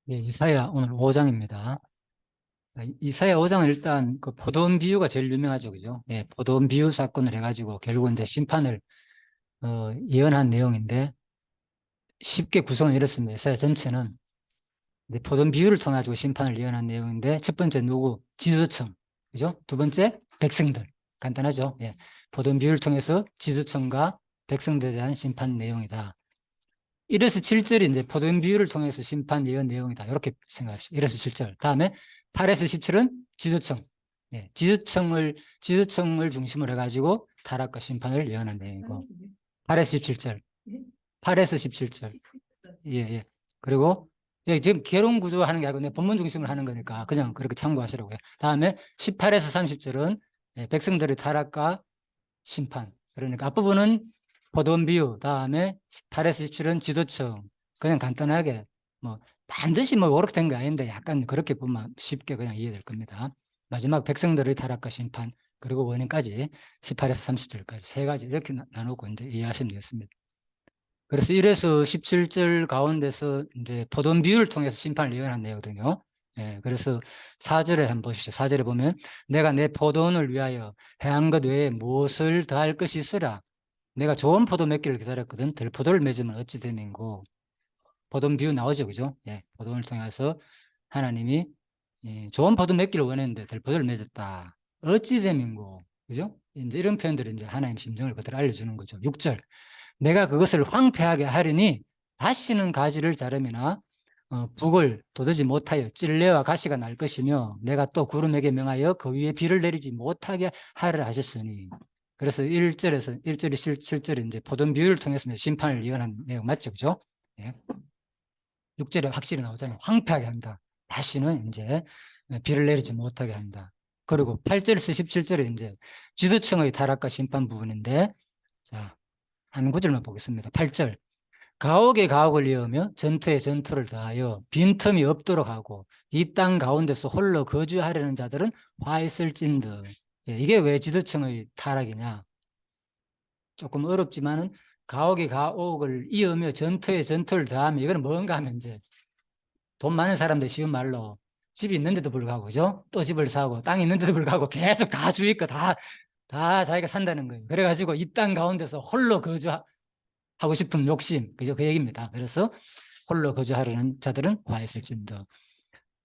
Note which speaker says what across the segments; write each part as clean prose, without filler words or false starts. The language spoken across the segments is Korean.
Speaker 1: 예, 이사야 오늘 5장입니다. 이사야 5장은 일단 그 포도원 비유가 제일 유명하죠, 그죠? 예, 포도원 비유 사건을 해가지고 결국 이제 심판을 예언한 내용인데 쉽게 구성은 이렇습니다. 이사야 전체는 이제 포도원 비유를 통해 가지고 심판을 예언한 내용인데 첫 번째 누구? 지도층, 그죠? 두 번째 백성들. 간단하죠? 예, 포도원 비유를 통해서 지도층과 백성들에 대한 심판 내용이다. 1에서 7절이 이제 포도원 비유를 통해서 심판 예언 내용이다. 이렇게 생각합시다. 1에서 7절. 다음에 8에서 17은 지도층. 예, 지도층을 중심으로 해가지고 타락과 심판을 예언한 내용이고, 8에서 17절. 8에서 17절. 예, 예. 그리고, 예, 지금 개론 구조 하는 게 아니고 내 본문 중심으로 하는 거니까 그냥 그렇게 참고하시라고요. 다음에 18에서 30절은 백성들의 타락과 심판. 그러니까 앞부분은 포도원 비유, 다음에 8에서 17은 지도층. 그냥 간단하게 뭐 반드시 뭐 그렇게 된 게 아닌데 약간 그렇게 보면 쉽게 그냥 이해될 겁니다. 마지막 백성들의 타락과 심판, 그리고 원인까지 18에서 30절까지 세 가지 이렇게 나누고 이제 이해하시면 되겠습니다. 그래서 1에서 17절 가운데서 이제 포도원 비유를 통해서 심판을 예언한 내용이거든요. 예, 그래서 4절에 한번 보십시오. 4절에 보면 내가 내 포도원을 위하여 해한 것 외에 무엇을 더할 것이 있으라. 내가 좋은 포도 맺기를 기다렸거든. 들포도를 맺으면 어찌 되는고. 포도원 비유 나오죠, 그죠? 예, 포도원을 통해서 하나님이 좋은 포도 맺기를 원했는데 들포도를 맺었다. 어찌 되는고, 그죠? 이제 이런 표현들이 이제 하나님 심정을 그대로 알려주는 거죠. 6절. 내가 그것을 황폐하게 하려니 다시는 가지를 자르미나 북을 돋우지 못하여 찔레와 가시가 날 것이며 내가 또 구름에게 명하여 그 위에 비를 내리지 못하게 하리라 하셨으니. 그래서 1절에서 1절이 7절이 이제 포도원 비유를 통해서 심판을 예언한 내용 맞죠, 그죠? 예. 6절에 확실히 나오잖아요. 황폐하게 한다. 다시는 이제 비를 내리지 못하게 한다. 그리고 8절에서 17절에 이제 지도층의 타락과 심판 부분인데, 자, 한 구절만 보겠습니다. 8절. 가옥에 가옥을 이으며 전투에 전투를 더하여 빈틈이 없도록 하고 이 땅 가운데서 홀로 거주하려는 자들은 화 있을진더. 예, 이게 왜 지도층의 타락이냐? 조금 어렵지만은 가옥에 가옥을 이으며 전투에 전투를 더하면 이건 뭔가 하면 이제 돈 많은 사람들 쉬운 말로 집이 있는데도 불구하고, 그죠? 또 집을 사고 땅이 있는데도 불구하고 계속 다 주위 다 자기가 산다는 거예요. 그래가지고 이 땅 가운데서 홀로 거주하고 싶은 욕심, 그죠? 그 얘기입니다. 그래서 홀로 거주하려는 자들은 화 있을진더.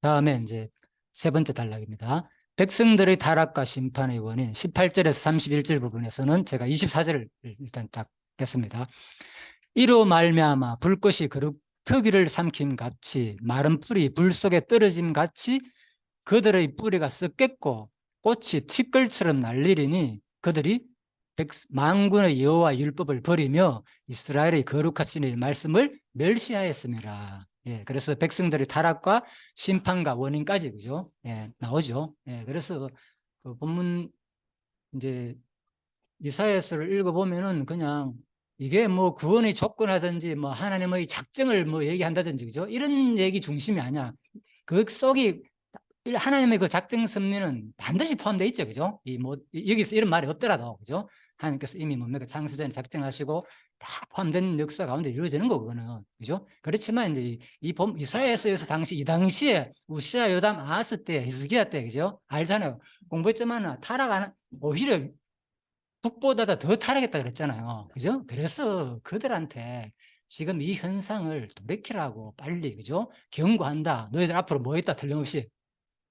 Speaker 1: 다음에 이제 세 번째 단락입니다. 백성들의 타락과 심판의 원인 18절에서 31절 부분에서는 제가 24절을 일단 딱 뺐습니다. 이로 말미암아 불꽃이 그루터기를 삼킴 같이 마른 풀이 불 속에 떨어짐 같이 그들의 뿌리가 썩겠고 꽃이 티끌처럼 날리리니 그들이 만군의 여호와 율법을 버리며 이스라엘의 거룩하신 이의 말씀을 멸시하였습니다. 예, 그래서 백성들의 타락과 심판과 원인까지, 그죠? 예, 나오죠. 예, 그래서 그 본문 이제 이사야서를 읽어보면은 그냥 이게 뭐 구원의 조건하든지 뭐 하나님의 작정을 뭐 얘기한다든지, 그죠? 이런 얘기 중심이 아니야. 그 속이 하나님의 그 작정 섭리는 반드시 포함되어 있죠, 그죠? 여기서 이런 말이 없더라도, 그죠? 하나님께서 이미 뭡니까 창세전에 작정하시고 다 포함된 역사 가운데 이루어지는 거, 그거는, 그죠? 그렇지만 이제 이사야서에서 이 당시에 우시아, 요담, 아하스 때, 히스기야 때, 그죠? 알잖아요. 공부했지만 타락 안 오히려 북보다 더 타락했다 그랬잖아요, 그죠? 그래서 그들한테 지금 이 현상을 돌이키라고 빨리, 그죠? 경고한다. 너희들 앞으로 뭐 했다 틀림없이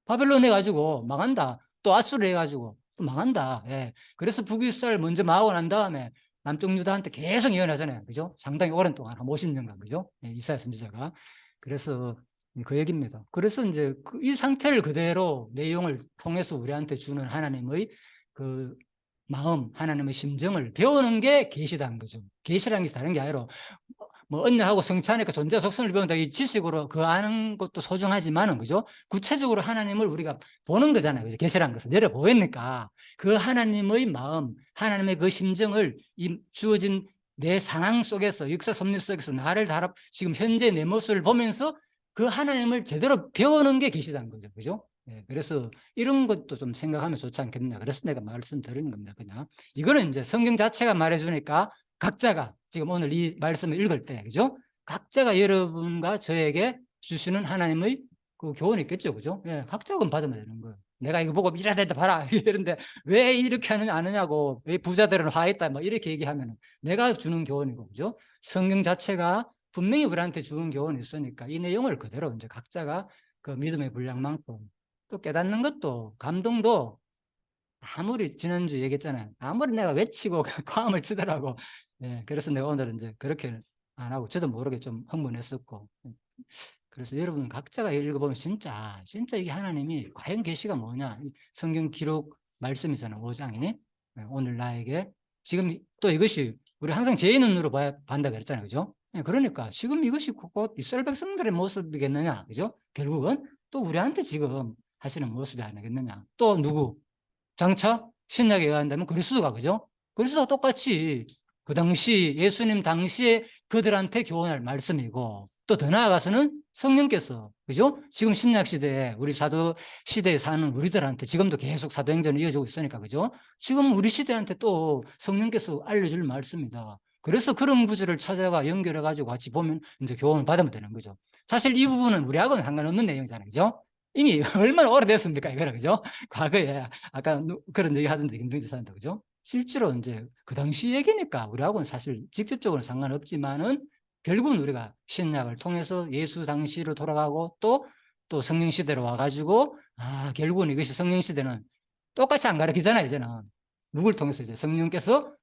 Speaker 1: 바벨론 해가지고 망한다. 또 아수르 해가지고 또 망한다. 예. 그래서 북이스라엘 먼저 망하고 난 다음에 남쪽 유다한테 계속 예언하잖아요. 그죠? 상당히 오랜 동안, 한 50년간, 그죠? 예, 이사야 선지자가. 그래서 그 얘기입니다. 그래서 이제 이 상태를 그대로 내용을 통해서 우리한테 주는 하나님의 그 마음, 하나님의 심정을 배우는 게 계시다는 거죠. 계시라는 게 다른 게 아니라 뭐 언약하고 성찬하니까 존재 속성을 배운다 이 지식으로 그 아는 것도 소중하지만은, 그죠? 구체적으로 하나님을 우리가 보는 거잖아요. 그죠? 계시라는 것을 내려 보이니까 그 하나님의 마음, 하나님의 그 심정을 이 주어진 내 상황 속에서, 역사 섭리 속에서 나를 지금 현재 내 모습을 보면서 그 하나님을 제대로 배우는 게 계시다는 거죠. 그죠? 예, 그래서 이런 것도 좀 생각하면 좋지 않겠냐. 그래서 내가 말씀드리는 겁니다. 그냥 이거는 이제 성경 자체가 말해주니까 각자가 지금 오늘 이 말씀을 읽을 때, 그죠? 각자가 여러분과 저에게 주시는 하나님의 그 교훈이 있겠죠, 그죠? 예, 각자가 받으면 되는 거예요. 내가 이거 보고 일해야 된다 봐라 이러는데 왜 이렇게 하느냐 안 하냐고, 왜 부자들은 화했다 막 이렇게 얘기하면 내가 주는 교훈이고, 그죠? 성경 자체가 분명히 우리한테 주는 교훈이 있으니까 이 내용을 그대로 이제 각자가 그 믿음의 분량만큼 또 깨닫는 것도, 감동도, 아무리 지난주 얘기했잖아요. 아무리 내가 외치고 과음을 치더라고. 예, 그래서 내가 오늘은 이제 그렇게 안 하고 저도 모르게 좀 흥분했었고. 그래서 여러분 각자가 읽어보면 진짜 이게 하나님이 과연 계시가 뭐냐, 성경 기록 말씀이잖아요. 5장이 오늘 나에게 지금 또 이것이 우리 항상 제 눈으로 반다 그랬잖아요, 그죠? 그러니까 지금 이것이 곧 이스라엘 백성들의 모습이겠느냐, 그죠? 결국은 또 우리한테 지금 하시는 모습이 아니겠느냐. 또 누구? 장차 신약에 의한다면 그리스도가, 그죠? 그리스도가 똑같이 그 당시 예수님 당시에 그들한테 교훈할 말씀이고, 또 더 나아가서는 성령께서, 그죠? 지금 신약 시대에 우리 사도 시대에 사는 우리들한테 지금도 계속 사도행전이 이어지고 있으니까, 그죠? 지금 우리 시대한테 또 성령께서 알려줄 말씀이다. 그래서 그런 구절을 찾아가 연결해 가지고 같이 보면 이제 교훈을 받으면 되는 거죠. 사실 이 부분은 우리하고는 상관없는 내용이잖아요, 그죠? 이미 얼마나 오래됐습니까, 이거는, 그죠? 과거에 아까 그런 얘기 하던데, 김동재 사람도, 그죠? 실제로 이제 그 당시 얘기니까 우리하고는 사실 직접적으로 상관없지만은 결국은 우리가 신약을 통해서 예수 당시로 돌아가고 또 성령 시대로 와가지고, 결국은 이것이 성령 시대는 똑같이 안 가르치잖아요, 이제는. 누굴 통해서? 이제 성령께서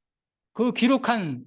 Speaker 1: 그 기록한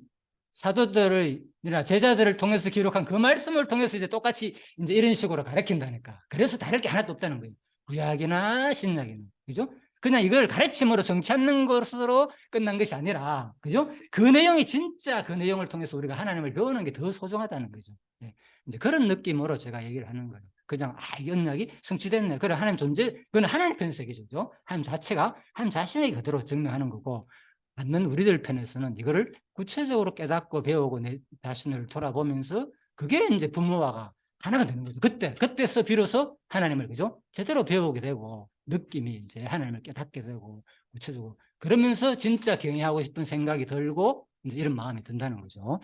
Speaker 1: 사도들의 제자들을 통해서 기록한 그 말씀을 통해서 이제 똑같이 이제 이런 식으로 가르친다니까. 그래서 다를 게 하나도 없다는 거예요. 구약이나 신약이나, 그죠? 그냥 이걸 가르침으로 성취하는 것으로 끝난 것이 아니라, 그죠? 그 내용이 진짜 그 내용을 통해서 우리가 하나님을 배우는 게 더 소중하다는 거죠. 네. 이제 그런 느낌으로 제가 얘기를 하는 거예요. 그냥 이 언약이 성취됐네. 그래, 하나님 존재, 그건 하나님 편에서죠. 하나님 자체가 하나님 자신에게 그대로 증명하는 거고, 받는 우리들 편에서는 이거를 구체적으로 깨닫고 배우고 내 자신을 돌아보면서 그게 이제 부모와가 하나가 되는 거죠. 그때서 비로소 하나님을, 그죠? 제대로 배우게 되고 느낌이 이제 하나님을 깨닫게 되고 구체적으로 그러면서 진짜 경외하고 싶은 생각이 들고 이제 이런 마음이 든다는 거죠.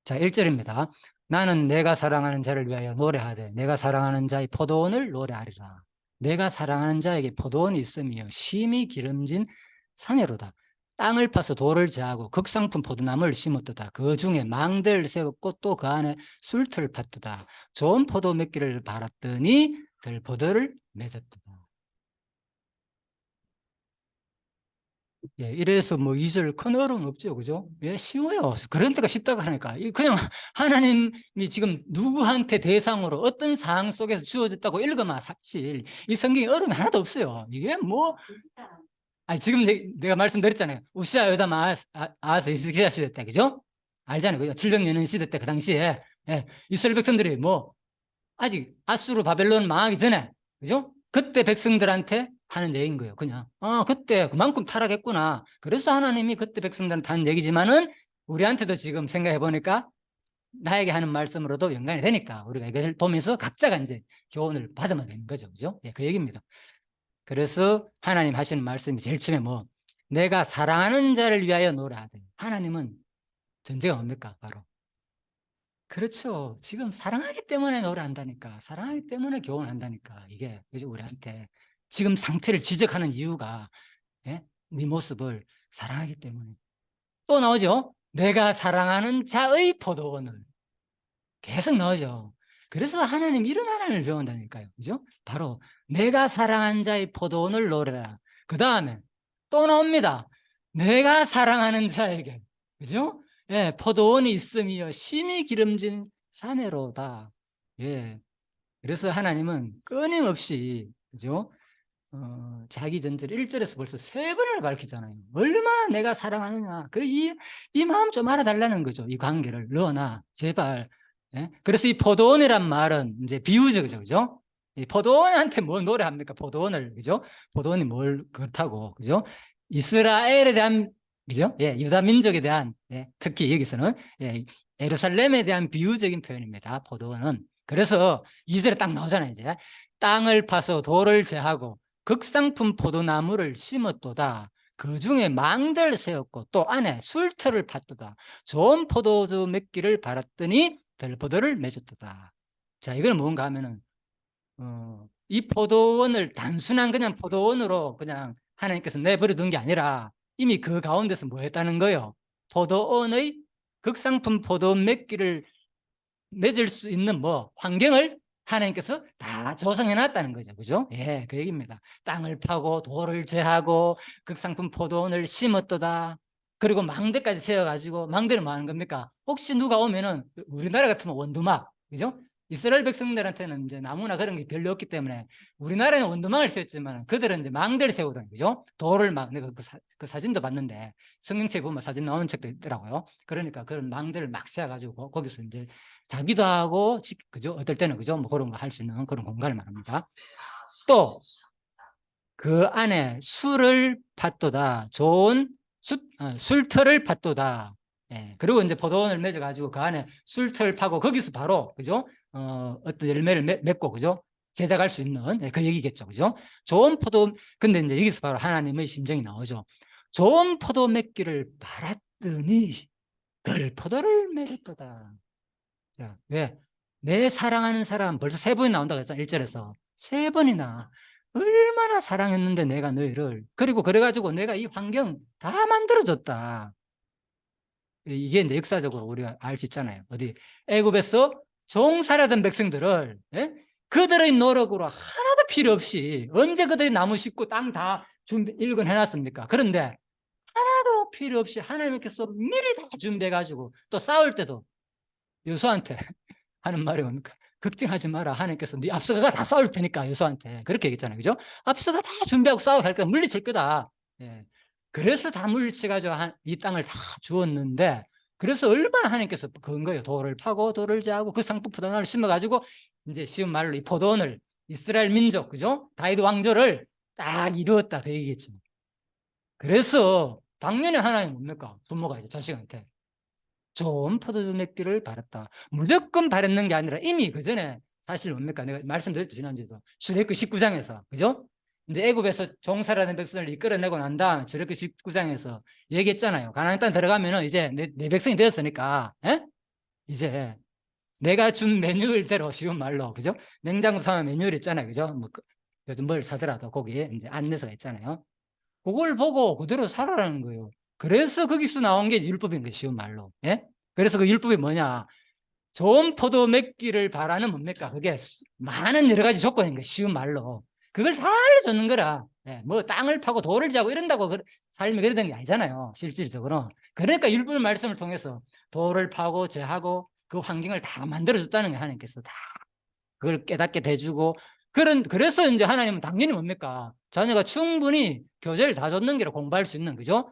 Speaker 1: 자, 1절입니다. 나는 내가 사랑하는 자를 위하여 노래하되 내가 사랑하는 자의 포도원을 노래하리라. 내가 사랑하는 자에게 포도원이 있으며 심히 기름진 산야로다. 땅을 파서 돌을 제하고 극상품 포도나무를 심었도다. 그 중에 망대를 세웠고 또 그 안에 술틀을 팠도다. 좋은 포도 맺기를 바랐더니 들포도를 맺었도다. 예, 이래서 뭐 2절 큰 어려움 없죠, 그죠? 예, 쉬워요. 그런 데가 쉽다고 하니까. 그냥 하나님이 지금 누구한테 대상으로 어떤 상황 속에서 주어졌다고 읽으면 사실 이 성경에 어려움이 하나도 없어요. 이게 뭐, 아니, 지금 내가 말씀드렸잖아요. 우시아 요담 아하스 히스기야 시대 때, 그죠? 알잖아요, 그죠? 700년 시대 때 그 당시에, 예, 이스라엘 백성들이 뭐 아직 아수르 바벨론 망하기 전에, 그죠? 그때 백성들한테 하는 얘기인 거예요. 그냥 그때 그만큼 타락했구나. 그래서 하나님이 그때 백성들한테 하는 얘기지만은 우리한테도 지금 생각해 보니까 나에게 하는 말씀으로도 연관이 되니까 우리가 이것을 보면서 각자가 이제 교훈을 받으면 되는 거죠, 그죠? 예, 그 얘기입니다. 그래서 하나님 하시는 말씀이 제일 처음에 뭐 내가 사랑하는 자를 위하여 노래하되, 하나님은 전제가 뭡니까? 바로, 그렇죠. 지금 사랑하기 때문에 노래한다니까. 사랑하기 때문에 교훈한다니까. 이게 그죠? 우리한테 지금 상태를 지적하는 이유가, 예? 네 모습을 사랑하기 때문에. 또 나오죠. 내가 사랑하는 자의 포도원을. 계속 나오죠. 그래서 하나님, 이런 하나님을 배운다니까요. 그죠? 바로 내가 사랑한 자의 포도원을 노래라. 그 다음에 또 나옵니다. 내가 사랑하는 자에게. 그죠? 예, 포도원이 있으며 심히 기름진 사내로다. 예. 그래서 하나님은 끊임없이, 그죠? 자기 전제를 1절에서 벌써 3번을 가르치잖아요. 얼마나 내가 사랑하느냐. 이 마음 좀 알아달라는 거죠. 이 관계를. 너나, 제발. 예? 그래서 이 포도원이란 말은 이제 비유적이죠. 그죠? 이 포도원한테 뭘 노래합니까? 포도원을. 그죠? 포도원이 뭘 그렇다고. 그죠? 이스라엘에 대한, 그죠? 예, 유다 민족에 대한, 예, 특히 여기서는, 예, 예루살렘에 대한 비유적인 표현입니다. 포도원은. 그래서 2절에 딱 나오잖아요. 이제 땅을 파서 돌을 제하고 극상품 포도나무를 심었도다. 그 중에 망대를 세웠고 또 안에 술터를 팠도다. 좋은 포도주 맺기를 바랐더니 들포도를 맺었도다. 자, 이건 뭔가 하면은 이 포도원을 단순한 그냥 포도원으로 그냥 하나님께서 내버려 둔 게 아니라 이미 그 가운데서 뭐 했다는 거예요? 포도원의 극상품 포도 맺기를 맺을 수 있는 뭐 환경을 하나님께서 다 조성해 놨다는 거죠. 그죠? 예, 그 얘기입니다. 땅을 파고 돌을 제하고 극상품 포도원을 심었도다. 그리고 망대까지 세워가지고 망대는 뭐 하는 겁니까? 혹시 누가 오면은 우리나라 같으면 원두막, 그죠? 이스라엘 백성들한테는 이제 나무나 그런 게 별로 없기 때문에 우리나라는 원두막을 세웠지만 그들은 이제 망대를 세우던 그죠? 돌을 막 내가 그 사진도 봤는데 성경책에 보면 사진 나오는 책도 있더라고요. 그러니까 그런 망대를 막 세워가지고 거기서 이제 자기도 하고 그죠? 어떨 때는 그죠? 뭐 그런 거 할 수 있는 그런 공간을 말합니다. 또 그 안에 술을 팠도다. 좋은 술터를 팠도다. 예, 그리고 이제 포도원을 맺어가지고 그 안에 술터를 파고 거기서 바로 그죠? 어떤 열매를 맺고 그죠? 제작할 수 있는 예, 그 얘기겠죠, 그죠? 좋은 포도 근데 이제 여기서 바로 하나님의 심정이 나오죠. 좋은 포도 맺기를 바랐더니 덜 포도를 맺었도다. 자, 왜? 내 사랑하는 사람 벌써 세 번이 나온다고 했잖아. 1절에서. 세 번이나. 얼마나 사랑했는데 내가 너희를. 그리고 그래가지고 내가 이 환경 다 만들어줬다. 이게 이제 역사적으로 우리가 알 수 있잖아요. 어디? 애굽에서 종살이하던 백성들을, 예? 그들의 노력으로 하나도 필요 없이 언제 그들이 나무 심고 땅 다 일군 해놨습니까? 그런데 하나도 필요 없이 하나님께서 미리 다 준비해가지고 또 싸울 때도 여수한테 하는 말이 뭡니까? 걱정하지 마라. 하나님께서 네 앞서가 다 싸울 테니까 여수한테 그렇게 얘기했잖아요. 그죠? 앞서가 다 준비하고 싸우고 할 거야. 물리칠 거다. 예. 그래서 다 물리쳐가지고 이 땅을 다 주었는데 그래서 얼마나 하나님께서 그런 거예요. 돌을 파고 돌을 제하고 그 상품 포도나무를 심어가지고 이제 쉬운 말로 이 포도원을 이스라엘 민족 그죠? 다윗 왕조를 딱 이루었다 그 얘기겠죠. 그래서 당연히 하나님 뭡니까? 부모가 이제 자식한테 좋은 포도주 맺기를 바랐다. 무조건 바랬는 게 아니라 이미 그 전에 사실 뭡니까? 내가 말씀드렸죠. 지난주에도. 출애굽기 19장에서. 그죠? 이제 애굽에서 종살이하는 백성을 이끌어내고 난 다음 출애굽기 19장에서 얘기했잖아요. 가나안 땅 들어가면은 이제 내 백성이 되었으니까, 에? 이제 내가 준 메뉴대로 쉬운 말로, 그죠? 냉장고 사면 메뉴를 있잖아요. 그죠? 뭐, 요즘 뭘 사더라도 거기에 이제 안내서가 있잖아요. 그걸 보고 그대로 살아라는 거예요. 그래서 거기서 나온 게 율법인 거예요. 쉬운 말로. 예? 그래서 그 율법이 뭐냐? 좋은 포도 맺기를 바라는 뭡니까? 그게 많은 여러 가지 조건인 거예요. 쉬운 말로. 그걸 다 알려주는 거라. 예, 뭐 땅을 파고 돌을 자고 이런다고 삶이 그러던 게 아니잖아요. 실질적으로. 그러니까 율법 말씀을 통해서 돌을 파고 제하고 그 환경을 다 만들어줬다는 게 하나님께서 다 그걸 깨닫게 돼주고 그래서 이제 하나님은 당연히 뭡니까? 자녀가 충분히 교재를 다 줬는 게로 공부할 수 있는 거죠.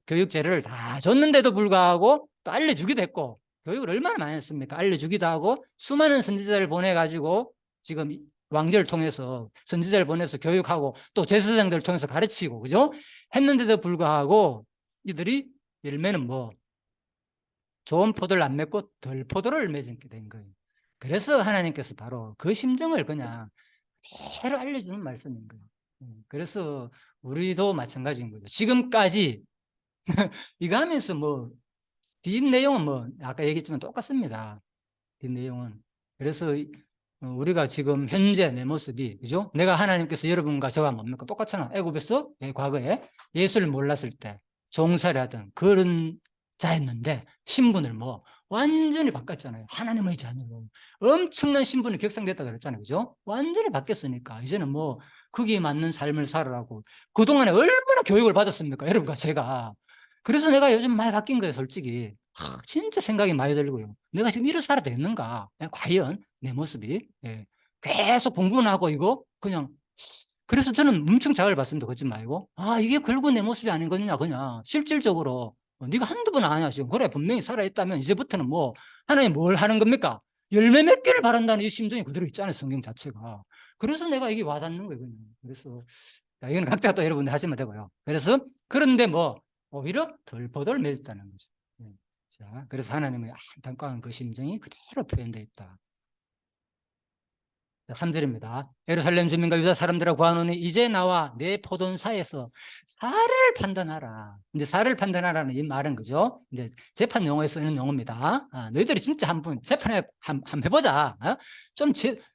Speaker 1: 교육 재료를 다 줬는데도 불구하고 또 알려주기도 했고 교육을 얼마나 많이 했습니까? 알려주기도 하고 수많은 선지자를 보내가지고 지금 왕조를 통해서 선지자를 보내서 교육하고 또 제사장들을 통해서 가르치고 그죠? 했는데도 불구하고 이들이 열매는 뭐 좋은 포도를 안 맺고 덜 포도를 맺게 된 거예요. 그래서 하나님께서 바로 그 심정을 그냥 그대로 알려주는 말씀인 거예요. 그래서 우리도 마찬가지인 거죠. 지금까지 이거 하면서 뭐 뒷내용은 뭐 아까 얘기했지만 똑같습니다. 뒷내용은. 그래서 우리가 지금 현재 내 모습이 그죠? 내가 하나님께서 여러분과 저가 뭡니까? 똑같잖아. 애굽에서 과거에 예수를 몰랐을 때 종살이하던 그런 자였는데 신분을 뭐 완전히 바꿨잖아요. 하나님의 자녀로 엄청난 신분이 격상됐다 그랬잖아요. 그죠? 완전히 바뀌었으니까 이제는 뭐 거기에 맞는 삶을 살아라고 그동안에 얼마나 교육을 받았습니까? 여러분과 제가. 그래서 내가 요즘 많이 바뀐 거예요, 솔직히. 진짜 생각이 많이 들고요. 내가 지금 이렇게 살아도 되는가? 과연 내 모습이? 예. 계속 공부는 하고 이거 그냥 그래서 저는 엄청 자극을 받습니다. 걷지 말고. 아, 이게 결국 내 모습이 아닌 거냐, 그냥. 실질적으로. 네가 한두 번 아냐, 지금. 그래, 분명히 살아있다면 이제부터는 뭐, 하나님 뭘 하는 겁니까? 열매 맺기를 바란다는 이 심정이 그대로 있잖아요, 성경 자체가. 그래서 내가 이게 와닿는 거예요, 그냥. 그래서, 자, 이건 각자 또 여러분들 하시면 되고요. 그래서, 그런데 뭐, 오히려 덜 보덜 맺었다는 거죠. 예. 자, 그래서 하나님의 안타까운 그 심정이 그대로 표현되어 있다. 3절입니다. 예루살렘 주민과 유다 사람들아 구하노니 이제 나와 내 포도원사에서 사를 판단하라. 이제 사를 판단하라는 이 말은 그죠? 이제 재판 용어에 쓰는 용어입니다. 너희들이 진짜 한번 재판해 한번 해보자. 좀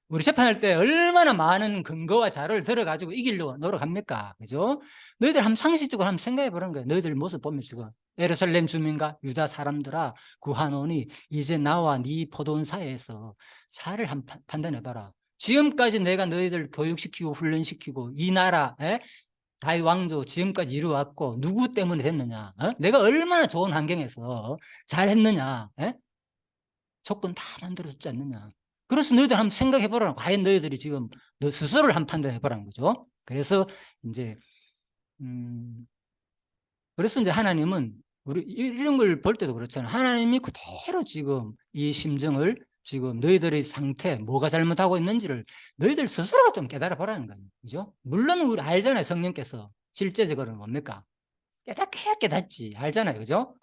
Speaker 1: 우리 재판할 때 얼마나 많은 근거와 자료를 들어가지고 이기려고 노력합니까? 그죠? 너희들 한번 상식적으로 한번 생각해 보는 거예요. 너희들 모습 보면 지금 예루살렘 주민과 유다 사람들아 구하노니 이제 나와 네 포도원사에서 사를 한번 판단해 봐라. 지금까지 내가 너희들 교육시키고 훈련시키고 이 나라 다윗 왕조 지금까지 이루어왔고 누구 때문에 됐느냐? 내가 얼마나 좋은 환경에서 잘했느냐? 조건 다 만들어줬지 않느냐? 그래서 너희들 한번 생각해보라. 과연 너희들이 지금 너 스스로를 한번 판단해보라는 거죠. 그래서 이제 그래서 이제 하나님은 우리 이런 걸 볼 때도 그렇잖아요. 하나님이 그대로 지금 이 심정을 지금 너희들의 상태, 뭐가 잘못하고 있는지를 너희들 스스로가 좀 깨달아 보라는 거예요. 그죠? 물론 우리 알잖아요. 성령께서 실제적으로는 뭡니까? 깨닫게 깨닫지. 알잖아요. 그죠?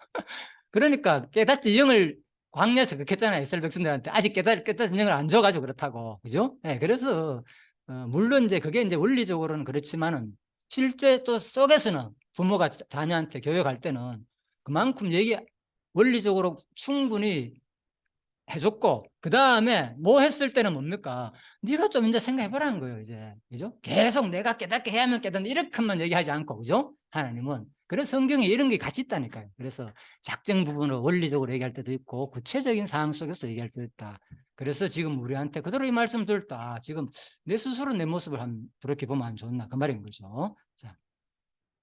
Speaker 1: 그러니까 깨닫지 영을 광야에서 그렇게 했잖아요. 이스라엘 백성들한테 아직 깨닫는 영을 안 줘가지고 그렇다고. 그죠? 네, 그래서 물론 이제 그게 이제 원리적으로는 그렇지만은 실제 또 속에서는 부모가 자녀한테 교육할 때는 그만큼 원리적으로 충분히 해줬고 그 다음에 뭐 했을 때는 뭡니까? 네가 좀 이제 생각해보라는 거예요. 이제 그죠? 계속 내가 깨닫게 해야 하면 깨닫는 이렇게만 얘기하지 않고 그죠? 하나님은 그래서 성경에 이런 게 같이 있다니까요. 그래서 작정 부분으로 원리적으로 얘기할 때도 있고 구체적인 상황 속에서 얘기할 때도 있다. 그래서 지금 우리한테 그대로 이 말씀 들을 때 지금 내 스스로 내 모습을 한번 그렇게 보면 안 좋나 그 말인 거죠. 자,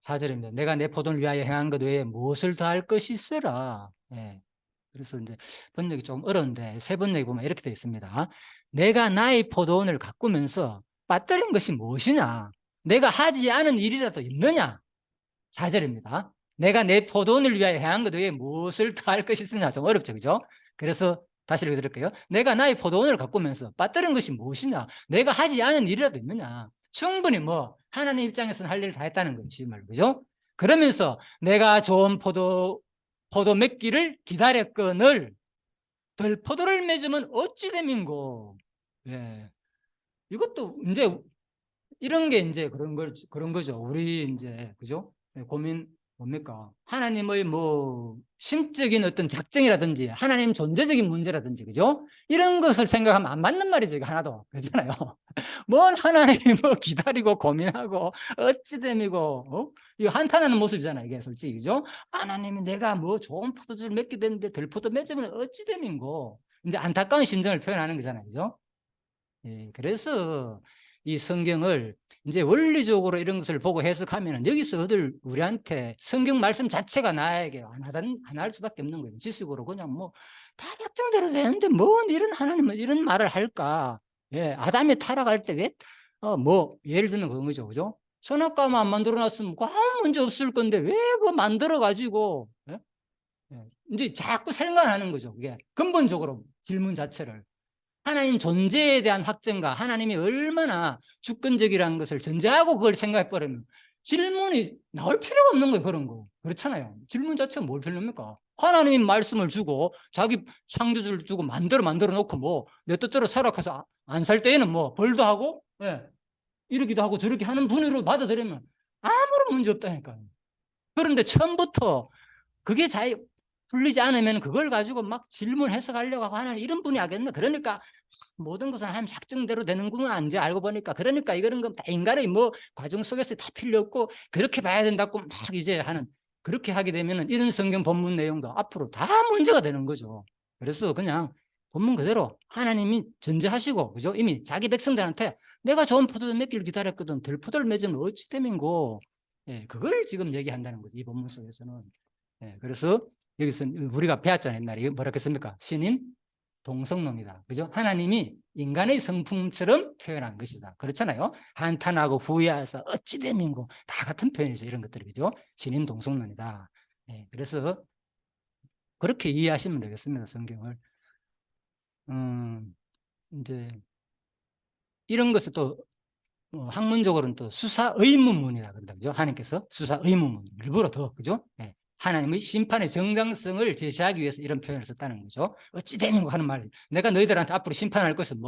Speaker 1: 4절입니다. 내가 내 포도를 위하여 행한 것 외에 무엇을 더 할 것이 있으라. 예. 그래서 이제 번역이 좀 어려운데 세 번역이 보면 이렇게 되어 있습니다. 내가 나의 포도원을 가꾸면서 빠뜨린 것이 무엇이냐? 내가 하지 않은 일이라도 있느냐? 4절입니다. 내가 내 포도원을 위하여 행한 것 외에 무엇을 더 할 것이 있으냐? 좀 어렵죠, 그죠? 그래서 다시 읽어드릴게요. 내가 나의 포도원을 가꾸면서 빠뜨린 것이 무엇이냐? 내가 하지 않은 일이라도 있느냐? 충분히 하나님 입장에서는 할 일을 다 했다는 것이 말 그죠? 그러면서 내가 좋은 포도 맺기를 기다렸거늘 들포도를 맺으면 어찌 됨인고. 예. 이것도 이제 이런 게 이제 그런 거죠. 우리 이제 그죠? 고민 뭡니까? 하나님의 심적인 어떤 작정이라든지 하나님 존재적인 문제라든지 그죠? 이런 것을 생각하면 안 맞는 말이죠. 이거 하나도 그렇잖아요. 뭔 하나님이 기다리고 고민하고 어찌됨이고 이거 한탄하는 모습이잖아요. 이게 솔직히 그죠? 하나님이 내가 좋은 포도주를 맺게 됐는데 들포도 맺으면 어찌됨인고 이제 안타까운 심정을 표현하는 거잖아요. 그죠? 예, 그래서 이 성경을 이제 원리적으로 이런 것을 보고 해석하면 여기서 우리한테 성경 말씀 자체가 나에게 안 할 수밖에 없는 거예요. 지식으로 그냥 다 작정대로 되는데 이런 하나님은 이런 말을 할까? 예, 아담이 타락할 때 왜, 예를 들면 그런 거죠. 그죠? 선악과만 안 만들어 놨으면 아무 문제 없을 건데 왜 그거 만들어 가지고, 예? 예, 이제 자꾸 생각하는 거죠. 그게 근본적으로 질문 자체를. 하나님 존재에 대한 확증과 하나님이 얼마나 주권적이라는 것을 전제하고 그걸 생각해버리면 질문이 나올 필요가 없는 거예요. 그런 거. 그렇잖아요. 질문 자체가 뭘 필요합니까? 하나님이 말씀을 주고 자기 창조주를 주고 만들어 놓고 내 뜻대로 살아가서 안 살 때에는 벌도 하고 이러기도 하고 저렇게 하는 분으로 받아들이면 아무런 문제 없다니까요. 그런데 처음부터 그게 풀리지 않으면 그걸 가지고 막 질문 해석하려고 하는 이런 분이 하겠나? 그러니까 모든 것은 하나님 작정대로 되는구나 이제 알고 보니까 그러니까 이거는 다 인간의 과정 속에서 다 필요 없고 그렇게 봐야 된다고 막 이제 그렇게 하게 되면 이런 성경 본문 내용도 앞으로 다 문제가 되는 거죠. 그래서 그냥 본문 그대로 하나님이 전제하시고 그죠? 이미 자기 백성들한테 내가 좋은 포도주 맺기를 기다렸거든 들포도를 맺으면 어찌 됨인고 그걸 지금 얘기한다는 거죠. 이 본문 속에서는. 그래서 여기서 우리가 배웠잖아요. 옛날에 뭐라 했습니까? 신인 동성론이다. 그죠? 하나님이 인간의 성품처럼 표현한 것이다. 그렇잖아요. 한탄하고 후회해서 어찌 됨인고 다 같은 표현이죠. 이런 것들이 그죠? 신인 동성론이다. 그래서 그렇게 이해하시면 되겠습니다. 성경을. 이제 이런 것을 또 학문적으로는 또 수사 의문문이라 그런다. 그죠? 하나님께서 수사 의문문 일부러 더 그죠? 하나님의 심판의 정당성을 제시하기 위해서 이런 표현을 썼다는 거죠. 어찌 되는 거 하는 말. 내가 너희들한테 앞으로 심판할 것은